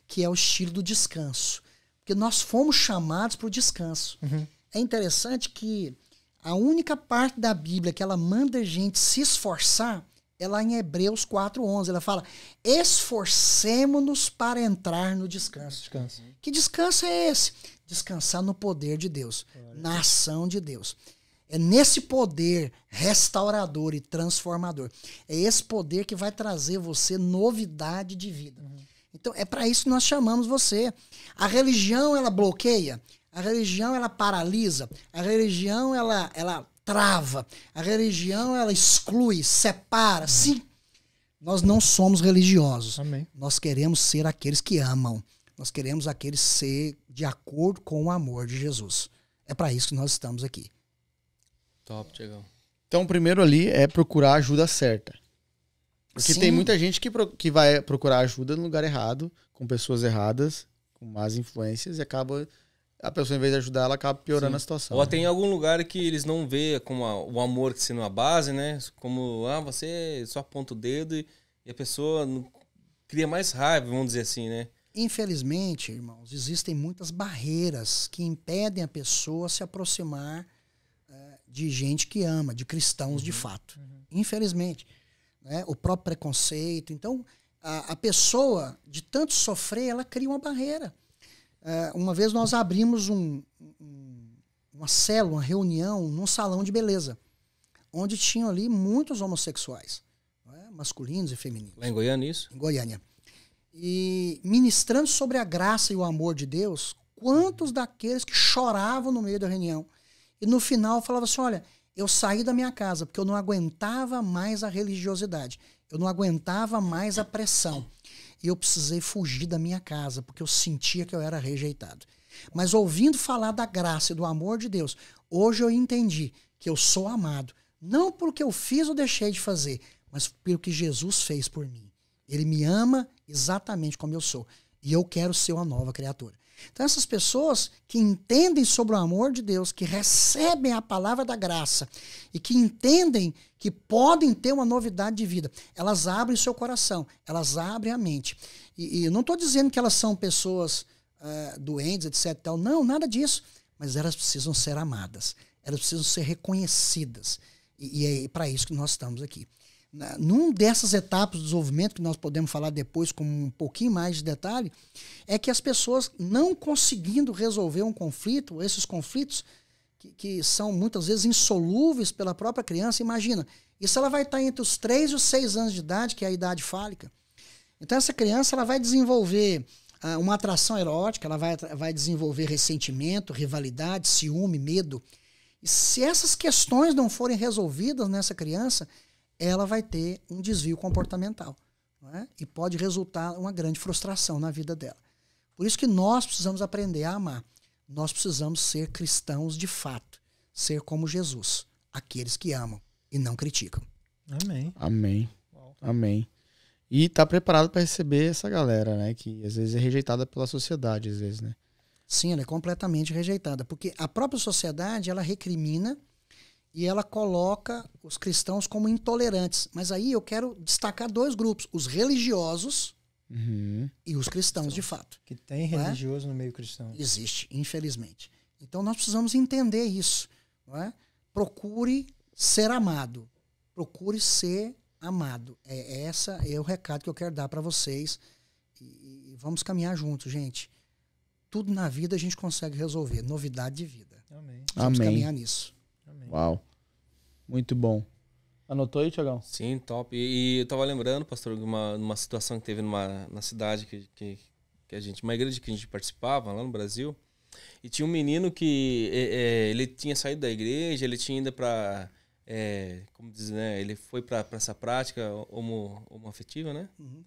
que é o estilo do descanso. Porque nós fomos chamados para o descanso. É interessante que a única parte da Bíblia que ela manda a gente se esforçar é lá em Hebreus 4:11. Ela fala, esforcemo-nos para entrar no descanso. Que descanso é esse? Descansar no poder de Deus, na ação de Deus. É nesse poder restaurador e transformador. É esse poder que vai trazer você novidade de vida. Então, é para isso que nós chamamos você. A religião, ela bloqueia. A religião, ela paralisa. A religião, ela trava. A religião, ela exclui, separa. Sim, nós não somos religiosos. Amém. Nós queremos ser aqueles que amam. Nós queremos aqueles ser de acordo com o amor de Jesus. É para isso que nós estamos aqui. Top, Tiagão. Então, o primeiro ali é procurar a ajuda certa. Porque Sim. tem muita gente que vai procurar ajuda no lugar errado, com pessoas erradas, com más influências, e acaba, a pessoa, em vez de ajudar, ela acaba piorando a situação. Ou até em algum lugar que eles não vê como o amor sendo a base, né? Como, você só aponta o dedo e a pessoa cria mais raiva, vamos dizer assim, né? Infelizmente, irmãos, existem muitas barreiras que impedem a pessoa a se aproximar de gente que ama, de cristãos de fato. Infelizmente. Né? O próprio preconceito. Então, a pessoa, de tanto sofrer, ela cria uma barreira. Uma vez nós abrimos uma célula, uma reunião, num salão de beleza, onde tinham ali muitos homossexuais, né? Masculinos e femininos. Lá em Goiânia, isso? Em Goiânia. E ministrando sobre a graça e o amor de Deus, quantos daqueles que choravam no meio da reunião. E no final falava assim, olha, eu saí da minha casa porque eu não aguentava mais a religiosidade. Eu não aguentava mais a pressão. E eu precisei fugir da minha casa porque eu sentia que eu era rejeitado. Mas ouvindo falar da graça e do amor de Deus, hoje eu entendi que eu sou amado. Não porque eu fiz ou deixei de fazer, mas pelo que Jesus fez por mim. Ele me ama exatamente como eu sou. E eu quero ser uma nova criatura. Então essas pessoas que entendem sobre o amor de Deus, que recebem a palavra da graça e que entendem que podem ter uma novidade de vida, elas abrem o seu coração, elas abrem a mente. E eu não estou dizendo que elas são pessoas doentes, etc. Tal. Não, nada disso. Mas elas precisam ser amadas. Elas precisam ser reconhecidas. E é para isso que nós estamos aqui. Num dessas etapas do desenvolvimento, que nós podemos falar depois com um pouquinho mais de detalhe, é que as pessoas não conseguindo resolver um conflito, esses conflitos que são muitas vezes insolúveis pela própria criança, imagina, isso ela vai estar entre os 3 e os 6 anos de idade, que é a idade fálica. Então essa criança ela vai desenvolver uma atração erótica, ela vai desenvolver ressentimento, rivalidade, ciúme, medo. E se essas questões não forem resolvidas nessa criança, ela vai ter um desvio comportamental. não é? E pode resultar uma grande frustração na vida dela. Por isso que nós precisamos aprender a amar. Nós precisamos ser cristãos de fato, ser como Jesus, aqueles que amam e não criticam. Amém. Amém. Uau. Amém. E tá preparado para receber essa galera, né? Que às vezes é rejeitada pela sociedade, às vezes, né? Sim, ela é completamente rejeitada, porque a própria sociedade, ela recrimina e ela coloca os cristãos como intolerantes. Mas aí eu quero destacar dois grupos, os religiosos e os cristãos de fato. Que tem Não é? religioso no meio cristão. Existe, infelizmente. Então nós precisamos entender isso. Não é? Procure ser amado. Procure ser amado. Esse é o recado que eu quero dar para vocês. E vamos caminhar juntos, gente. Tudo na vida a gente consegue resolver. Novidade de vida. Amém. Vamos Amém. caminhar nisso. Amém. Uau. Muito bom. Anotou aí, Tiagão? Sim, top. E eu tava lembrando, pastor, de uma situação que teve na cidade que a gente, uma igreja que a gente participava lá no Brasil. E tinha um menino que ele tinha saído da igreja, ele tinha ido para, como diz, né? Ele foi para essa prática homoafetiva, né? Uhum.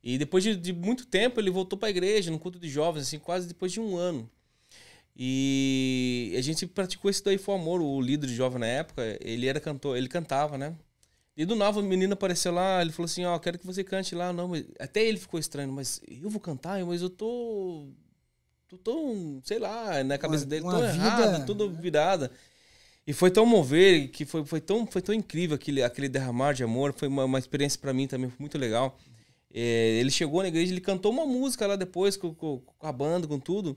E depois de muito tempo ele voltou para a igreja, no culto de jovens, assim, quase depois de um ano. E a gente praticou esse daí foi o amor, o líder de jovem na época, ele era cantor, ele cantava, né? E do nada o menino apareceu lá, ele falou assim, ó, quero que você cante lá. Não, mas até ele ficou estranho, mas eu vou cantar, mas eu tô sei lá, na cabeça dele, tô errado, tudo virada. E foi tão mover, que foi tão incrível aquele derramar de amor, foi uma experiência para mim também muito legal. Ele chegou na igreja, ele cantou uma música lá depois com a banda, com tudo.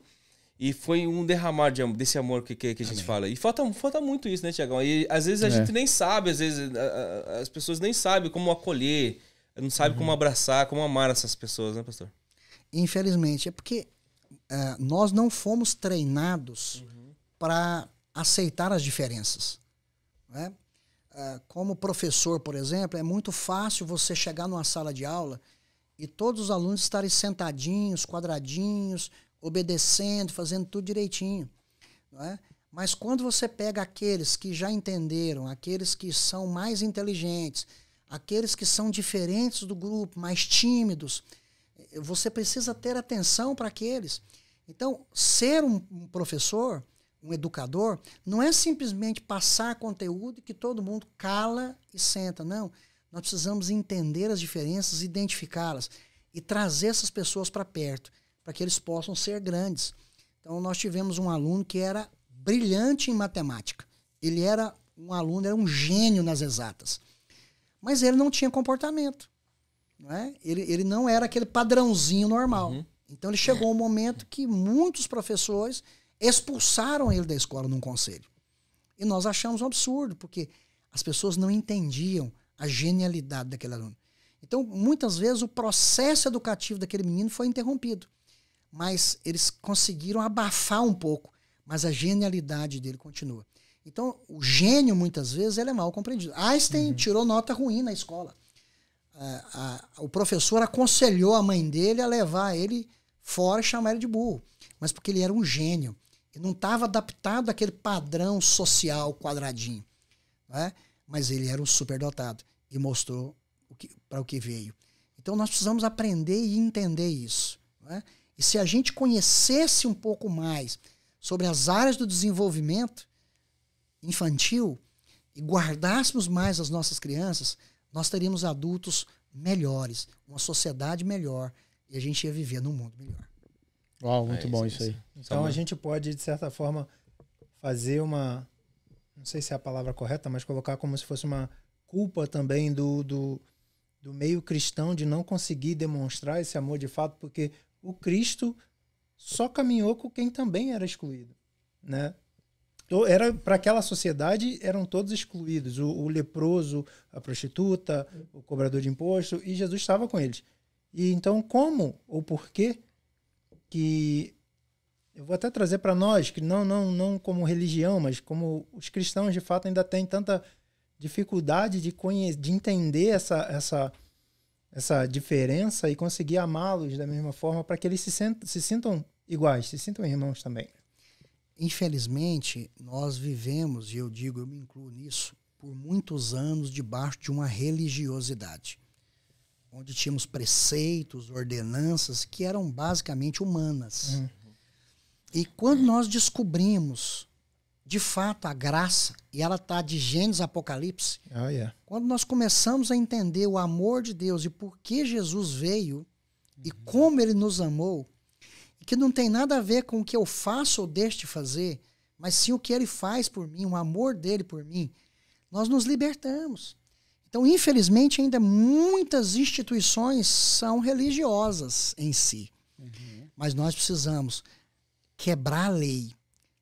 E foi um derramar desse amor que a gente fala. E falta muito isso, né, Tiagão? E às vezes a gente nem sabe, às vezes as pessoas nem sabem como acolher, não sabem como abraçar, como amar essas pessoas, né, pastor? Infelizmente, é porque nós não fomos treinados para aceitar as diferenças. Né? Como professor, por exemplo, é muito fácil você chegar numa sala de aula e todos os alunos estarem sentadinhos, quadradinhos, obedecendo, fazendo tudo direitinho. Não é? Mas quando você pega aqueles que já entenderam, aqueles que são mais inteligentes, aqueles que são diferentes do grupo, mais tímidos, você precisa ter atenção para aqueles. Então, ser um professor, um educador, não é simplesmente passar conteúdo que todo mundo cala e senta. Não, nós precisamos entender as diferenças, identificá-las e trazer essas pessoas para perto, para que eles possam ser grandes. Então, nós tivemos um aluno que era brilhante em matemática. Ele era um aluno, era um gênio nas exatas. Mas ele não tinha comportamento. Não é? Ele não era aquele padrãozinho normal. Então, ele chegou um momento que muitos professores expulsaram ele da escola num conselho. E nós achamos um absurdo, porque as pessoas não entendiam a genialidade daquele aluno. Então, muitas vezes, o processo educativo daquele menino foi interrompido. Mas eles conseguiram abafar um pouco, mas a genialidade dele continua. Então, o gênio, muitas vezes, ele é mal compreendido. Einstein tirou nota ruim na escola. O professor aconselhou a mãe dele a levar ele fora e chamar ele de burro. Mas porque ele era um gênio. Ele não estava adaptado àquele padrão social quadradinho. Não é? Mas ele era um superdotado e mostrou para o que veio. Então, nós precisamos aprender e entender isso. Não é? E se a gente conhecesse um pouco mais sobre as áreas do desenvolvimento infantil e guardássemos mais as nossas crianças, nós teríamos adultos melhores, uma sociedade melhor e a gente ia viver num mundo melhor. Uau, muito bom isso aí. Então a gente pode, de certa forma, fazer uma... Não sei se é a palavra correta, mas colocar como se fosse uma culpa também do meio cristão de não conseguir demonstrar esse amor de fato, porque o Cristo só caminhou com quem também era excluído, né? Para aquela sociedade eram todos excluídos, o leproso, a prostituta, o cobrador de imposto, e Jesus estava com eles. E então como ou por que eu vou até trazer para nós, que não como religião, mas como os cristãos de fato ainda têm tanta dificuldade de entender essa diferença e conseguir amá-los da mesma forma para que eles se sintam iguais, se sintam irmãos também. Infelizmente, nós vivemos, e eu me incluo nisso, por muitos anos debaixo de uma religiosidade. onde tínhamos preceitos, ordenanças que eram basicamente humanas. E quando nós descobrimos, de fato, a graça, e ela está de Gênesis a Apocalipse, quando nós começamos a entender o amor de Deus e por que Jesus veio e como ele nos amou, e que não tem nada a ver com o que eu faço ou deixo de fazer, mas sim o que ele faz por mim, o amor dele por mim, nós nos libertamos. Então, infelizmente, ainda muitas instituições são religiosas em si. Mas nós precisamos quebrar a lei,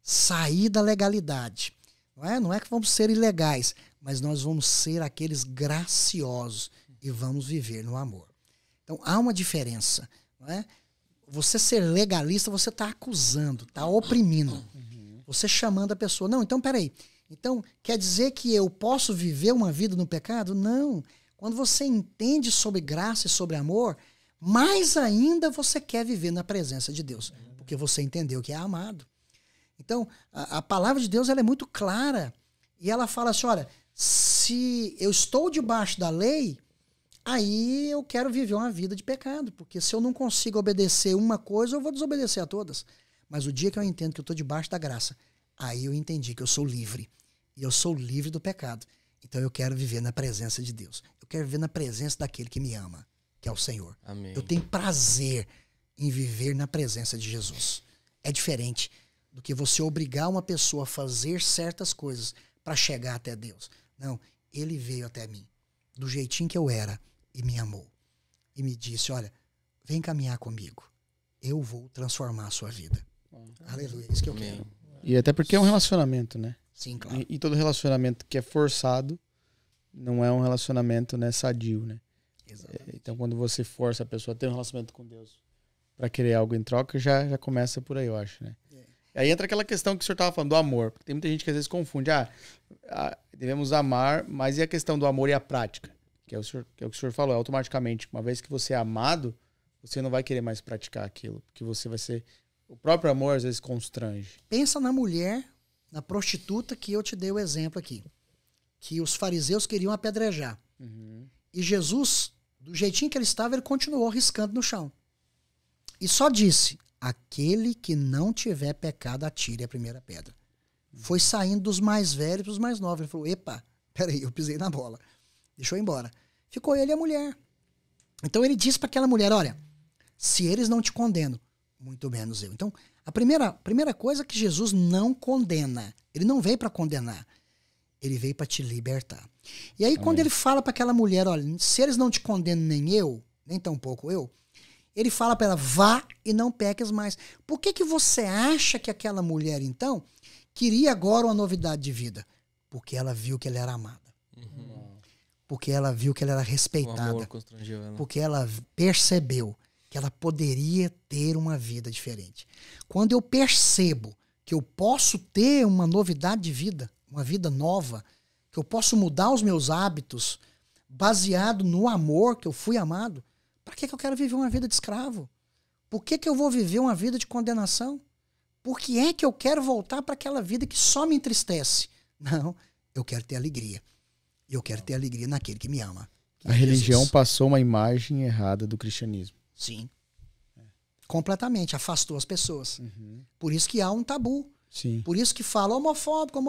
sair da legalidade. Não é que vamos ser ilegais, mas nós vamos ser aqueles graciosos e vamos viver no amor. Então, há uma diferença. Não é? Você ser legalista, você está acusando, está oprimindo. Você chamando a pessoa. Não, então, peraí. Então, quer dizer que eu posso viver uma vida no pecado? Não. Quando você entende sobre graça e sobre amor, mais ainda você quer viver na presença de Deus. Porque você entendeu que é amado. Então, a palavra de Deus ela é muito clara. E ela fala assim, olha, se eu estou debaixo da lei, aí eu quero viver uma vida de pecado. Porque se eu não consigo obedecer uma coisa, eu vou desobedecer a todas. Mas o dia que eu entendo que eu estou debaixo da graça, aí eu entendi que eu sou livre. E eu sou livre do pecado. Então eu quero viver na presença de Deus. Eu quero viver na presença daquele que me ama, que é o Senhor. Amém. Eu tenho prazer em viver na presença de Jesus. É diferente do que você obrigar uma pessoa a fazer certas coisas para chegar até Deus. Não, ele veio até mim, do jeitinho que eu era, e me amou. E me disse, olha, vem caminhar comigo. Eu vou transformar a sua vida. Aleluia, é isso que eu quero. E até porque é um relacionamento, né? Sim, claro. E todo relacionamento que é forçado não é um relacionamento, né, sadio, né? Exatamente. Então, quando você força a pessoa a ter um relacionamento com Deus para querer algo em troca, já começa por aí, eu acho, né? Aí entra aquela questão que o senhor estava falando do amor. Porque tem muita gente que às vezes confunde. Devemos amar, mas e a questão do amor e a prática? Que é o que o senhor falou. Automaticamente, uma vez que você é amado, você não vai querer mais praticar aquilo. Porque você vai ser... O próprio amor às vezes constrange. Pensa na mulher, na prostituta que eu te dei o exemplo aqui. Que os fariseus queriam apedrejar. E Jesus, do jeitinho que ele estava, ele continuou riscando no chão. E só disse, aquele que não tiver pecado, atire a primeira pedra. Foi saindo dos mais velhos para os mais novos. Ele falou, epa, peraí, eu pisei na bola. Deixou ir embora. Ficou ele e a mulher. Então ele disse para aquela mulher, olha, se eles não te condenam, muito menos eu. Então, a primeira coisa é que Jesus não condena. Ele não veio para condenar. Ele veio para te libertar. E aí, quando ele fala para aquela mulher, olha, se eles não te condenam nem eu, nem tampouco eu, ele fala para ela, vá e não peques mais. Por que você acha que aquela mulher, então, queria agora uma novidade de vida? Porque ela viu que ela era amada. Porque ela viu que ela era respeitada. O amor constrangeu ela. Porque ela percebeu que ela poderia ter uma vida diferente. Quando eu percebo que eu posso ter uma novidade de vida, uma vida nova, que eu posso mudar os meus hábitos baseado no amor que eu fui amado, para que eu quero viver uma vida de escravo? Por que eu vou viver uma vida de condenação? Por que é que eu quero voltar para aquela vida que só me entristece? Não, eu quero ter alegria. E eu quero ter alegria naquele que me ama. A religião passou uma imagem errada do cristianismo. Sim. Completamente. Afastou as pessoas. Por isso que há um tabu. Sim. Por isso que fala homofóbico.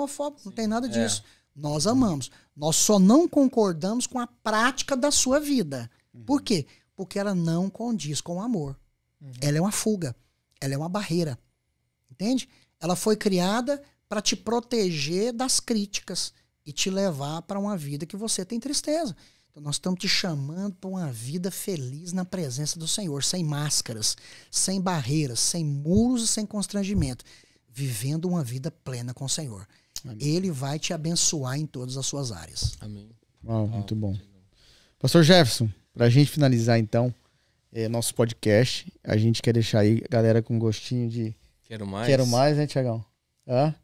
Não tem nada disso. Nós amamos. Nós só não concordamos com a prática da sua vida. Por quê? Porque ela não condiz com o amor. Ela é uma fuga. Ela é uma barreira. Entende? Ela foi criada para te proteger das críticas e te levar para uma vida que você tem tristeza. Então nós estamos te chamando para uma vida feliz na presença do Senhor, sem máscaras, sem barreiras, sem muros e sem constrangimento, vivendo uma vida plena com o Senhor. Amém. Ele vai te abençoar em todas as suas áreas. Amém. Uau, muito bom. Pastor Jefferson, para a gente finalizar então nosso podcast, a gente quer deixar aí a galera com gostinho de... Quero mais. Quero mais, né, Tiagão?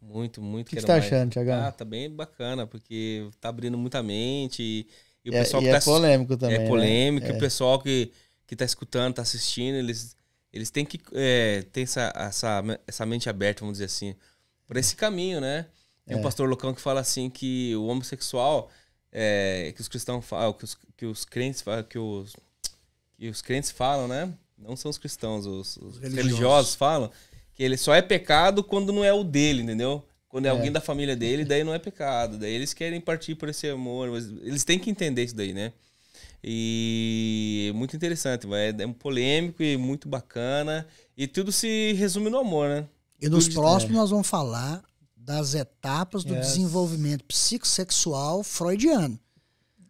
Muito, muito. O que você tá achando, Tiagão? Tá bem bacana, porque tá abrindo muita mente e o É, pessoal e que é polêmico também. É polêmico, né? o pessoal que tá escutando, tá assistindo, eles têm que ter essa mente aberta, vamos dizer assim, por esse caminho, né? Tem um pastor Lucão que fala assim que o homossexual, que os cristãos falam, que os crentes falam, que os que os crentes falam, né? Não são os cristãos, os religiosos. religiosos falam que ele só é pecado quando não é o dele, entendeu? Quando é alguém da família dele, daí não é pecado. Daí eles querem partir por esse amor, mas eles têm que entender isso daí, né? E é muito interessante, é polêmico e muito bacana. E tudo se resume no amor, né? E nos próximos nós vamos falar das etapas do desenvolvimento psicossexual freudiano.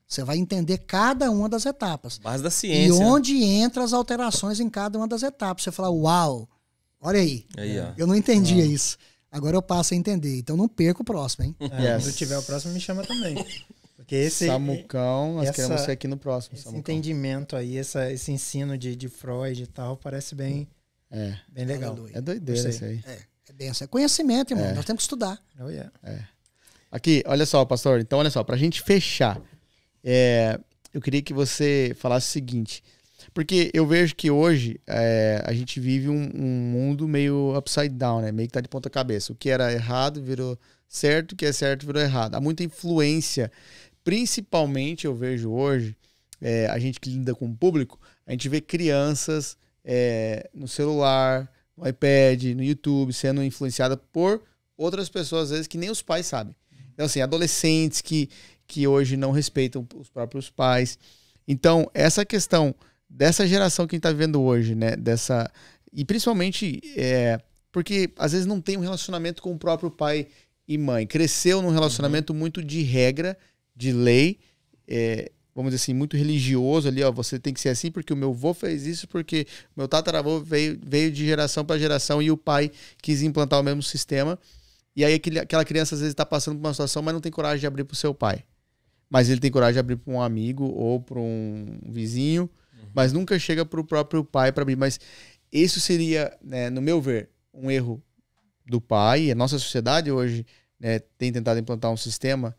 Você vai entender cada uma das etapas. Base da ciência. E onde entram as alterações em cada uma das etapas. Você fala, uau, olha aí. Eu não entendia isso. Agora eu passo a entender. Então não perca o próximo, hein? Quando tiver o próximo, me chama também. Porque esse... Samucão, nós queremos ser aqui no próximo. Esse Samucão. entendimento aí, esse ensino de Freud e tal, parece bem legal. É doideira isso aí. É benção. É conhecimento, irmão. Nós temos que estudar. Oh, yeah. Aqui, olha só, pastor. Então, olha só, pra gente fechar, eu queria que você falasse o seguinte, porque eu vejo que hoje a gente vive um mundo meio upside down, né? Meio que tá de ponta cabeça. O que era errado virou certo, o que é certo virou errado. Há muita influência, principalmente eu vejo hoje, a gente que lida com o público, a gente vê crianças no celular, no iPad, no YouTube, sendo influenciada por outras pessoas, às vezes, que nem os pais sabem. Então, assim, adolescentes que hoje não respeitam os próprios pais. Então, essa questão dessa geração que a gente está vivendo hoje, né? E principalmente porque às vezes não tem um relacionamento com o próprio pai e mãe. Cresceu num relacionamento muito de regra, de lei, vamos dizer assim, muito religioso ali, ó, você tem que ser assim porque o meu avô fez isso, porque o meu tataravô veio de geração para geração e o pai quis implantar o mesmo sistema. E aí aquela criança às vezes está passando por uma situação, mas não tem coragem de abrir para o seu pai. Mas ele tem coragem de abrir para um amigo ou para um vizinho, mas nunca chega para o próprio pai para abrir. Mas isso seria, né, no meu ver, um erro do pai. E a nossa sociedade hoje, né, tem tentado implantar um sistema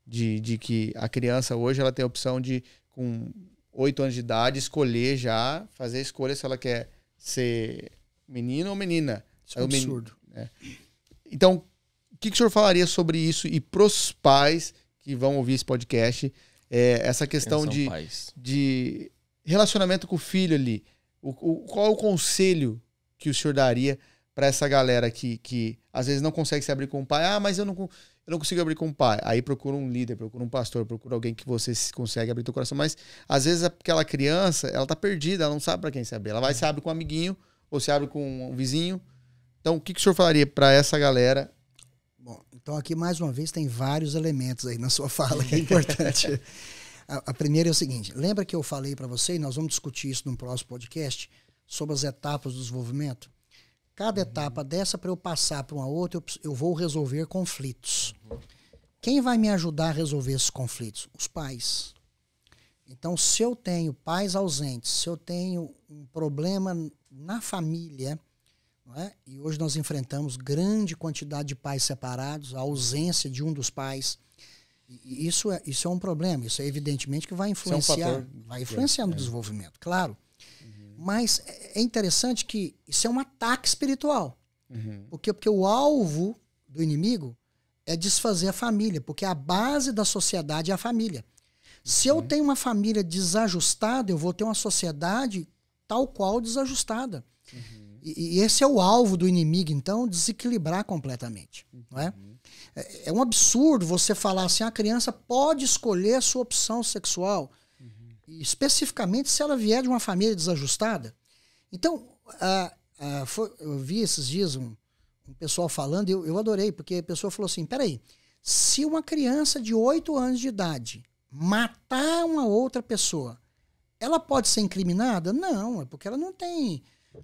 de que a criança hoje ela tem a opção de, com 8 anos de idade, escolher já, fazer a escolha se ela quer ser menino ou menina. Isso é um absurdo. Então, o que o senhor falaria sobre isso e pros pais que vão ouvir esse podcast, essa questão de relacionamento com o filho ali? Qual é o conselho que o senhor daria para essa galera que às vezes não consegue se abrir com o pai? Ah, mas eu não consigo abrir com o pai. Aí procura um líder, procura um pastor, procura alguém que você consegue abrir teu coração. Mas às vezes aquela criança, ela tá perdida, ela não sabe para quem se abrir. Ela vai se abre com um amiguinho ou se abre com um vizinho. Então, o que o senhor falaria para essa galera? Bom, então aqui mais uma vez tem vários elementos aí na sua fala que é importante. A primeira é o seguinte, lembra que eu falei para você, e nós vamos discutir isso no próximo podcast, sobre as etapas do desenvolvimento? Cada etapa dessa, para eu passar para uma outra, eu vou resolver conflitos. Quem vai me ajudar a resolver esses conflitos? Os pais. Então, se eu tenho pais ausentes, se eu tenho um problema na família, não é? E hoje nós enfrentamos grande quantidade de pais separados, a ausência de um dos pais. E isso é um problema. Isso é evidentemente que vai influenciar, vai influenciar no desenvolvimento, claro. Mas é interessante que isso é um ataque espiritual. Porque o alvo do inimigo é desfazer a família, porque a base da sociedade é a família. Se eu tenho uma família desajustada, eu vou ter uma sociedade tal qual desajustada. E esse é o alvo do inimigo, então, desequilibrar completamente. Não é? É um absurdo você falar assim, a criança pode escolher a sua opção sexual, e especificamente se ela vier de uma família desajustada. Então, eu vi esses dias um pessoal falando, eu adorei, porque a pessoa falou assim, peraí, se uma criança de 8 anos de idade matar uma outra pessoa, ela pode ser incriminada? Não, é porque ela não tem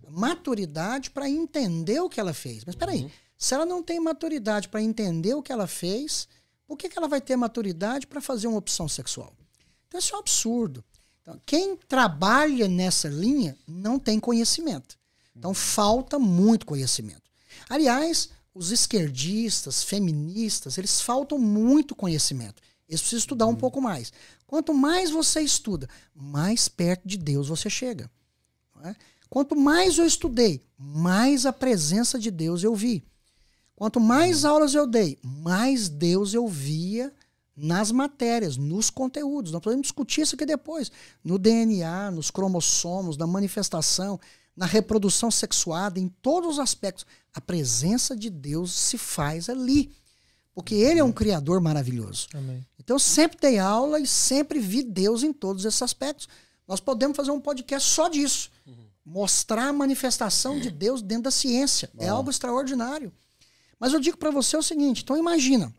maturidade para entender o que ela fez. Mas peraí, se ela não tem maturidade para entender o que ela fez, por que ela vai ter maturidade para fazer uma opção sexual? Então isso é um absurdo. Então, quem trabalha nessa linha não tem conhecimento. Então falta muito conhecimento. Aliás, os esquerdistas, feministas, eles faltam muito conhecimento. Eles precisam estudar um pouco mais. Quanto mais você estuda, mais perto de Deus você chega. Não é? Quanto mais eu estudei, mais a presença de Deus eu vi. Quanto mais aulas eu dei, mais Deus eu via nas matérias, nos conteúdos. Nós podemos discutir isso aqui depois. No DNA, nos cromossomos, na manifestação, na reprodução sexuada, em todos os aspectos. A presença de Deus se faz ali. Porque Ele é um Criador maravilhoso. Amém. Então eu sempre dei aula e sempre vi Deus em todos esses aspectos. Nós podemos fazer um podcast só disso. Mostrar a manifestação de Deus dentro da ciência. É algo extraordinário. Mas eu digo para você o seguinte, então imagina,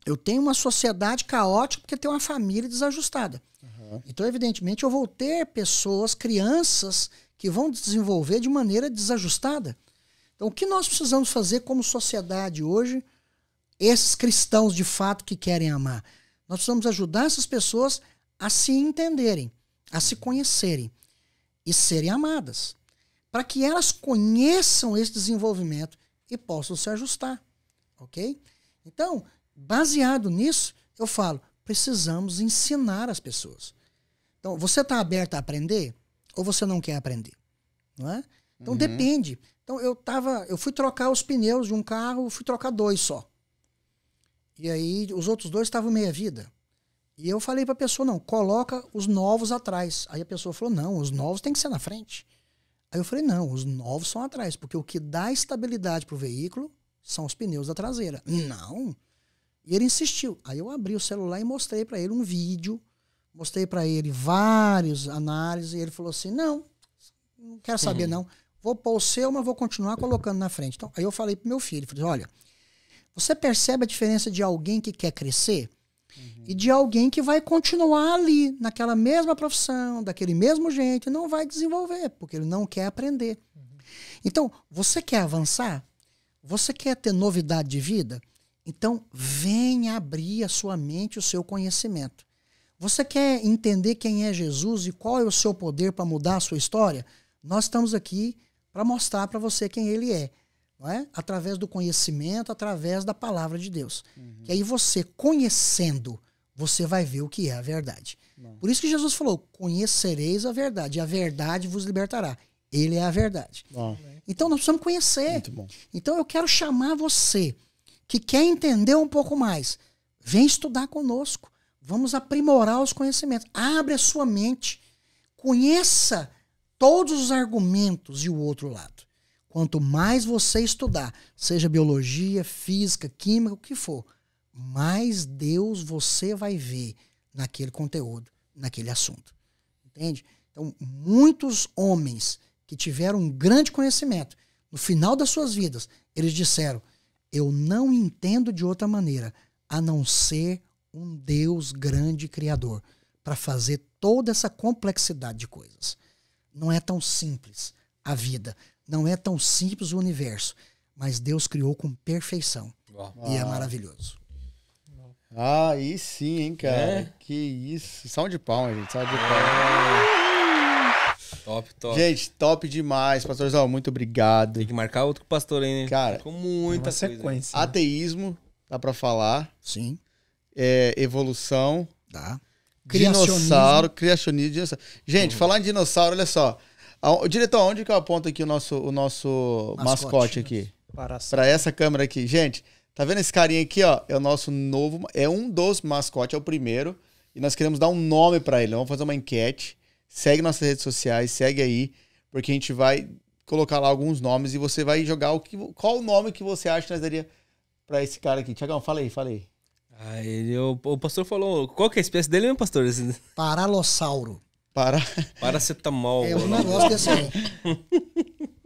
eu tenho uma sociedade caótica porque tem uma família desajustada. Então, evidentemente, eu vou ter pessoas, crianças, que vão desenvolver de maneira desajustada. Então, o que nós precisamos fazer como sociedade hoje, esses cristãos de fato que querem amar? Nós precisamos ajudar essas pessoas a se entenderem, a se conhecerem e serem amadas, para que elas conheçam esse desenvolvimento e possam se ajustar, ok? Então, baseado nisso, eu falo, precisamos ensinar as pessoas. Então, você está aberto a aprender ou você não quer aprender? Não é? Então, depende. Então, eu fui trocar os pneus de um carro, fui trocar 2 só. E aí, os outros 2 estavam meia vida. E eu falei para a pessoa, não, coloca os novos atrás. Aí a pessoa falou, não, os novos tem que ser na frente. Aí eu falei, não, os novos são atrás, porque o que dá estabilidade para o veículo são os pneus da traseira. Não. E ele insistiu. Aí eu abri o celular e mostrei para ele um vídeo, mostrei para ele várias análises, e ele falou assim, não quero saber não, vou pôr o seu, mas vou continuar colocando na frente. Então, aí eu falei pro meu filho, falei, olha, você percebe a diferença de alguém que quer crescer e de alguém que vai continuar ali, naquela mesma profissão, daquele mesmo jeito, e não vai desenvolver, porque ele não quer aprender. Então, você quer avançar? Você quer ter novidade de vida? Então, venha abrir a sua mente e o seu conhecimento. Você quer entender quem é Jesus e qual é o seu poder para mudar a sua história? Nós estamos aqui para mostrar para você quem Ele é. Não é? Através do conhecimento, através da palavra de Deus. Que aí você, conhecendo, você vai ver o que é a verdade. Por isso que Jesus falou, conhecereis a verdade, e a verdade vos libertará. Ele é a verdade. Então nós precisamos conhecer. Muito bom. Então eu quero chamar você, que quer entender um pouco mais, vem estudar conosco. Vamos aprimorar os conhecimentos. Abre a sua mente. Conheça todos os argumentos e o outro lado. Quanto mais você estudar, seja biologia, física, química, o que for, mais Deus você vai ver naquele conteúdo, naquele assunto. Entende? Então, muitos homens que tiveram um grande conhecimento, no final das suas vidas, eles disseram, eu não entendo de outra maneira, a não ser um Deus grande criador, para fazer toda essa complexidade de coisas. Não é tão simples a vida. Não é tão simples o universo, mas Deus criou com perfeição. E é maravilhoso. Ah, aí sim, hein, cara. Que isso. Salve de palmas, gente. Salve de palmas. Top, top. Gente, top demais. Pastorzão, muito obrigado. Tem que marcar outro pastor aí, né? Cara, com muita sequência. Ateísmo, dá pra falar. Sim. Evolução. Dá. Dinossauro, criacionismo. Dinossauro. Gente, falar em dinossauro, olha só. Diretor, onde que eu aponto aqui o nosso mascote aqui? Para essa câmera aqui. Gente, tá vendo esse carinha aqui, ó? É o nosso novo... É um dos mascotes, é o primeiro. E nós queremos dar um nome para ele. Vamos fazer uma enquete. Segue nossas redes sociais, segue aí. Porque a gente vai colocar lá alguns nomes e você vai jogar qual o nome que você acha que nós daria para esse cara aqui. Tiagão, fala aí. O pastor falou... Qual que é a espécie dele, meu pastor? Paralossauro. Paracetamol. É um negócio desse aí.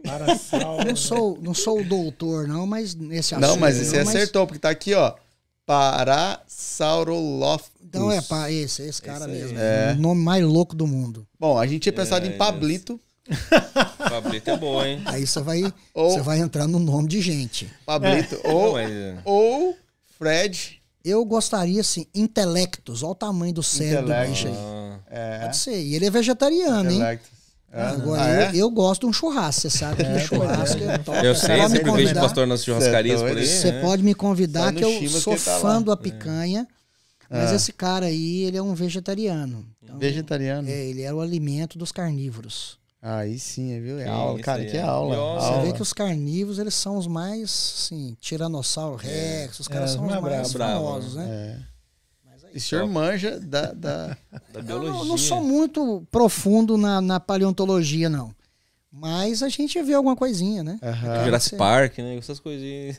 Parasauro. Não sou o doutor, não, mas nesse assunto... Não, mas você acertou, porque tá aqui, ó. Parasaurolophus. Então esse cara mesmo. É. O nome mais louco do mundo. Bom, a gente tinha pensado em Pablito. Pablito é boa, hein? Aí você vai entrar no nome de gente. Pablito. Ou Fred. Eu gostaria, assim, Intelectus. Olha o tamanho do cérebro do bicho aí. Pode ser. E ele é vegetariano, hein? Agora, eu gosto de um churrasco. Você sabe que churrasco é top. Eu sei, sempre vejo pastor nas churrascarias por aí. Você pode me convidar, que eu sou fã da picanha. Mas É. esse cara aí, ele é um vegetariano. Então, Vegetariano. ele era o alimento dos carnívoros. Aí sim, viu? É Sim, aula, isso cara, aí que é. aula. Nossa, Você aula. vê que os carnívoros, eles são os mais, assim, Tiranossauro Rex, os caras são os mais brabo, famosos, né? É. O senhor manja da... Da Eu biologia. não sou muito profundo na paleontologia, não. Mas a gente vê alguma coisinha, né? Aham. Jurassic Park, né? Essas coisinhas.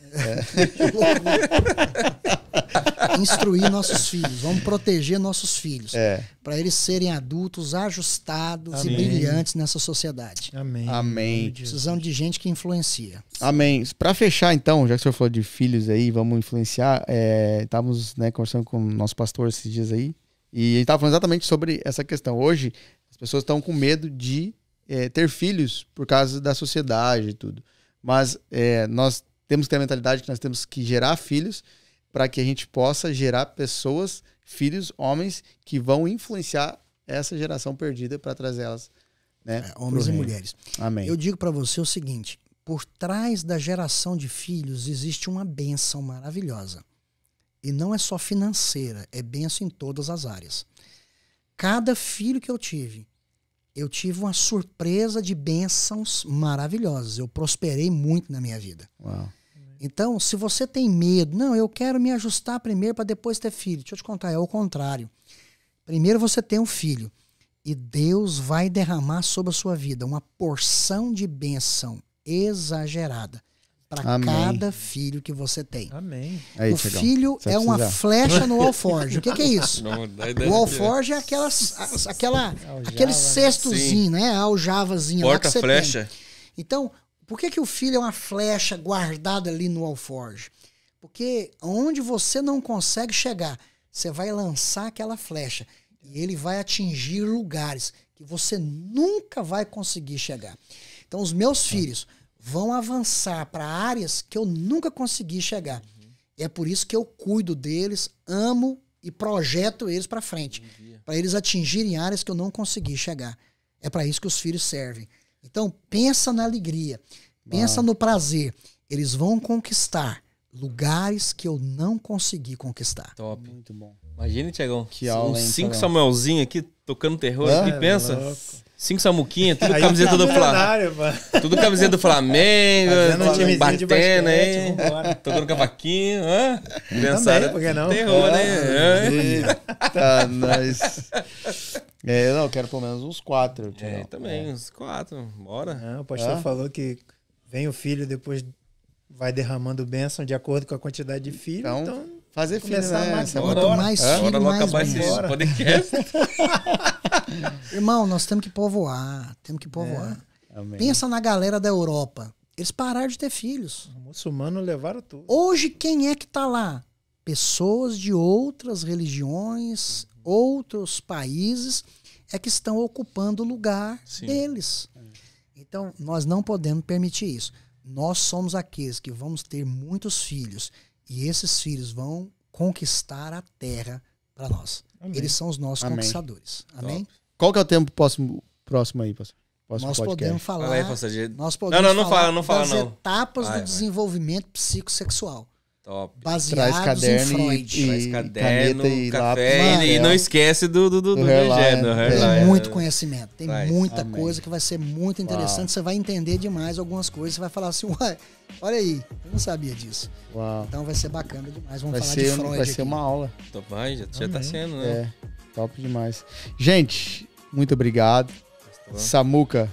Instruir nossos filhos, vamos proteger nossos filhos. É. Para eles serem adultos ajustados Amém. e brilhantes nessa sociedade. Amém. Amém. Precisamos de gente que influencia. Amém. Pra fechar, então, já que o senhor falou de filhos aí, vamos influenciar. Estávamos, né, conversando com o nosso pastor esses dias aí, e ele estava falando exatamente sobre essa questão. Hoje, as pessoas estão com medo de ter filhos por causa da sociedade e tudo. Mas nós temos que ter a mentalidade que nós temos que gerar filhos para que a gente possa gerar pessoas, filhos, homens, que vão influenciar essa geração perdida para trazer elas, né, Homens pro e reino. mulheres. Amém. Eu digo para você o seguinte: por trás da geração de filhos existe uma bênção maravilhosa. E não é só financeira, é bênção em todas as áreas. Cada filho que eu tive uma surpresa de bênçãos maravilhosas. Eu prosperei muito na minha vida. Uau. Então, se você tem medo, não, eu quero me ajustar primeiro para depois ter filho. Deixa eu te contar, é o contrário. Primeiro você tem um filho e Deus vai derramar sobre a sua vida uma porção de bênção exagerada para Amém. cada filho que você tem. Amém. Aí, O Tiagão, filho você é vai uma precisar. flecha no alforje. O que é isso? Não, dá ideia O aqui, alforje é aquele né? cestozinho, né? A aljavazinha lá que você tem. Porta-flecha. Então, por que o filho é uma flecha guardada ali no alforje? Porque onde você não consegue chegar, você vai lançar aquela flecha e ele vai atingir lugares que você nunca vai conseguir chegar. Então, os meus filhos vão avançar para áreas que eu nunca consegui chegar. É por isso que eu cuido deles, amo e projeto eles para frente, para eles atingirem áreas que eu não consegui chegar. É para isso que os filhos servem. Então, pensa na alegria, pensa no prazer. Eles vão conquistar lugares que eu não consegui conquistar. Top. Muito bom. Imagina, Tiagão. Que aula, hein, 5 Tiagão? Samuelzinho aqui, tocando terror Hã? aqui, pensa. louco. 5 Samuquinha, tudo Aí camiseta tá do Flamengo. milionário, mano. Tudo camiseta do Flamengo, Fazendo um timezinho de batendo basquete, aí, vambora. tocando cavaquinho, criançada. por que não? Terror, né? Eita, nós. Não, eu quero pelo menos uns 4. Tiagão. Também, uns 4, bora. Não, o pastor falou que vem o filho, depois vai derramando bênção de acordo com a quantidade de filhos. Então, Então, fazer filho, começar né? mais Essa- agora. Quanto mais Bora filho, logo mais acabar esse bênção. podcast. Irmão, nós temos que povoar, temos que povoar. Amém. Pensa na galera da Europa. Eles pararam de ter filhos. Os muçulmanos levaram tudo. Hoje, quem é que está lá? Pessoas de outras religiões, outros países, é que estão ocupando o lugar deles. Então, nós não podemos permitir isso. Nós somos aqueles que vamos ter muitos filhos e esses filhos vão conquistar a terra para nós. Amém. Eles são os nossos Amém. conquistadores. Amém? Qual que é o tempo próximo aí, pastor? Próximo Nós podcast. podemos falar. Fala aí, pastor G. Nós podemos não falar fala, não fala, das não. etapas Vai, do desenvolvimento psicossexual, Top. Traz baseados em caderno Freud. Traz caderno, caneta e café lápis. e não esquece do Hairline. Rogério, do Tem Hairline. Tem muito conhecimento, tem Traz. muita Amém. coisa que vai ser muito interessante. Você vai entender demais algumas coisas. Você vai falar assim, uai, olha aí, eu não sabia disso. Uau. Então vai ser bacana demais. Vamos Vai falar de ser, Freud vai ser aqui. uma aula. Top, vai, já tá Amém. sendo, né? Top demais. Gente, muito obrigado. Samuca,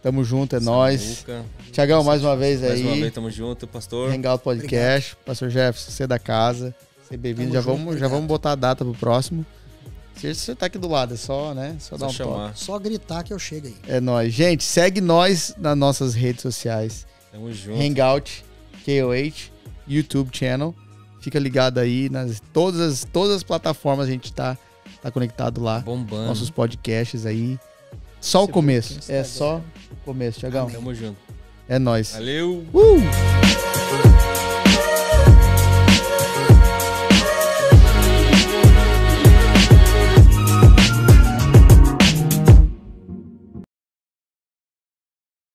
tamo junto, é nóis. Samuca. Tiagão, mais uma vez Mais aí. uma vez, tamo junto, pastor. Hangout Podcast. Pastor Jefferson, você é da casa. Seja bem-vindo. Já, Tamo junto, vamos botar a data pro próximo. Se você tá aqui do lado, é só, né? Só dar Só um toque. chamar. Só gritar que eu chego aí. É nóis. Gente, segue nós nas nossas redes sociais. Tamo junto. Hangout, KOH, YouTube channel. Fica ligado aí nas todas as plataformas a gente tá conectado lá. Bombando. Nossos podcasts aí. Só o Facebook, começo. É Instagram. só o começo, Tiagão. Tamo junto. É nóis. Valeu. Uh!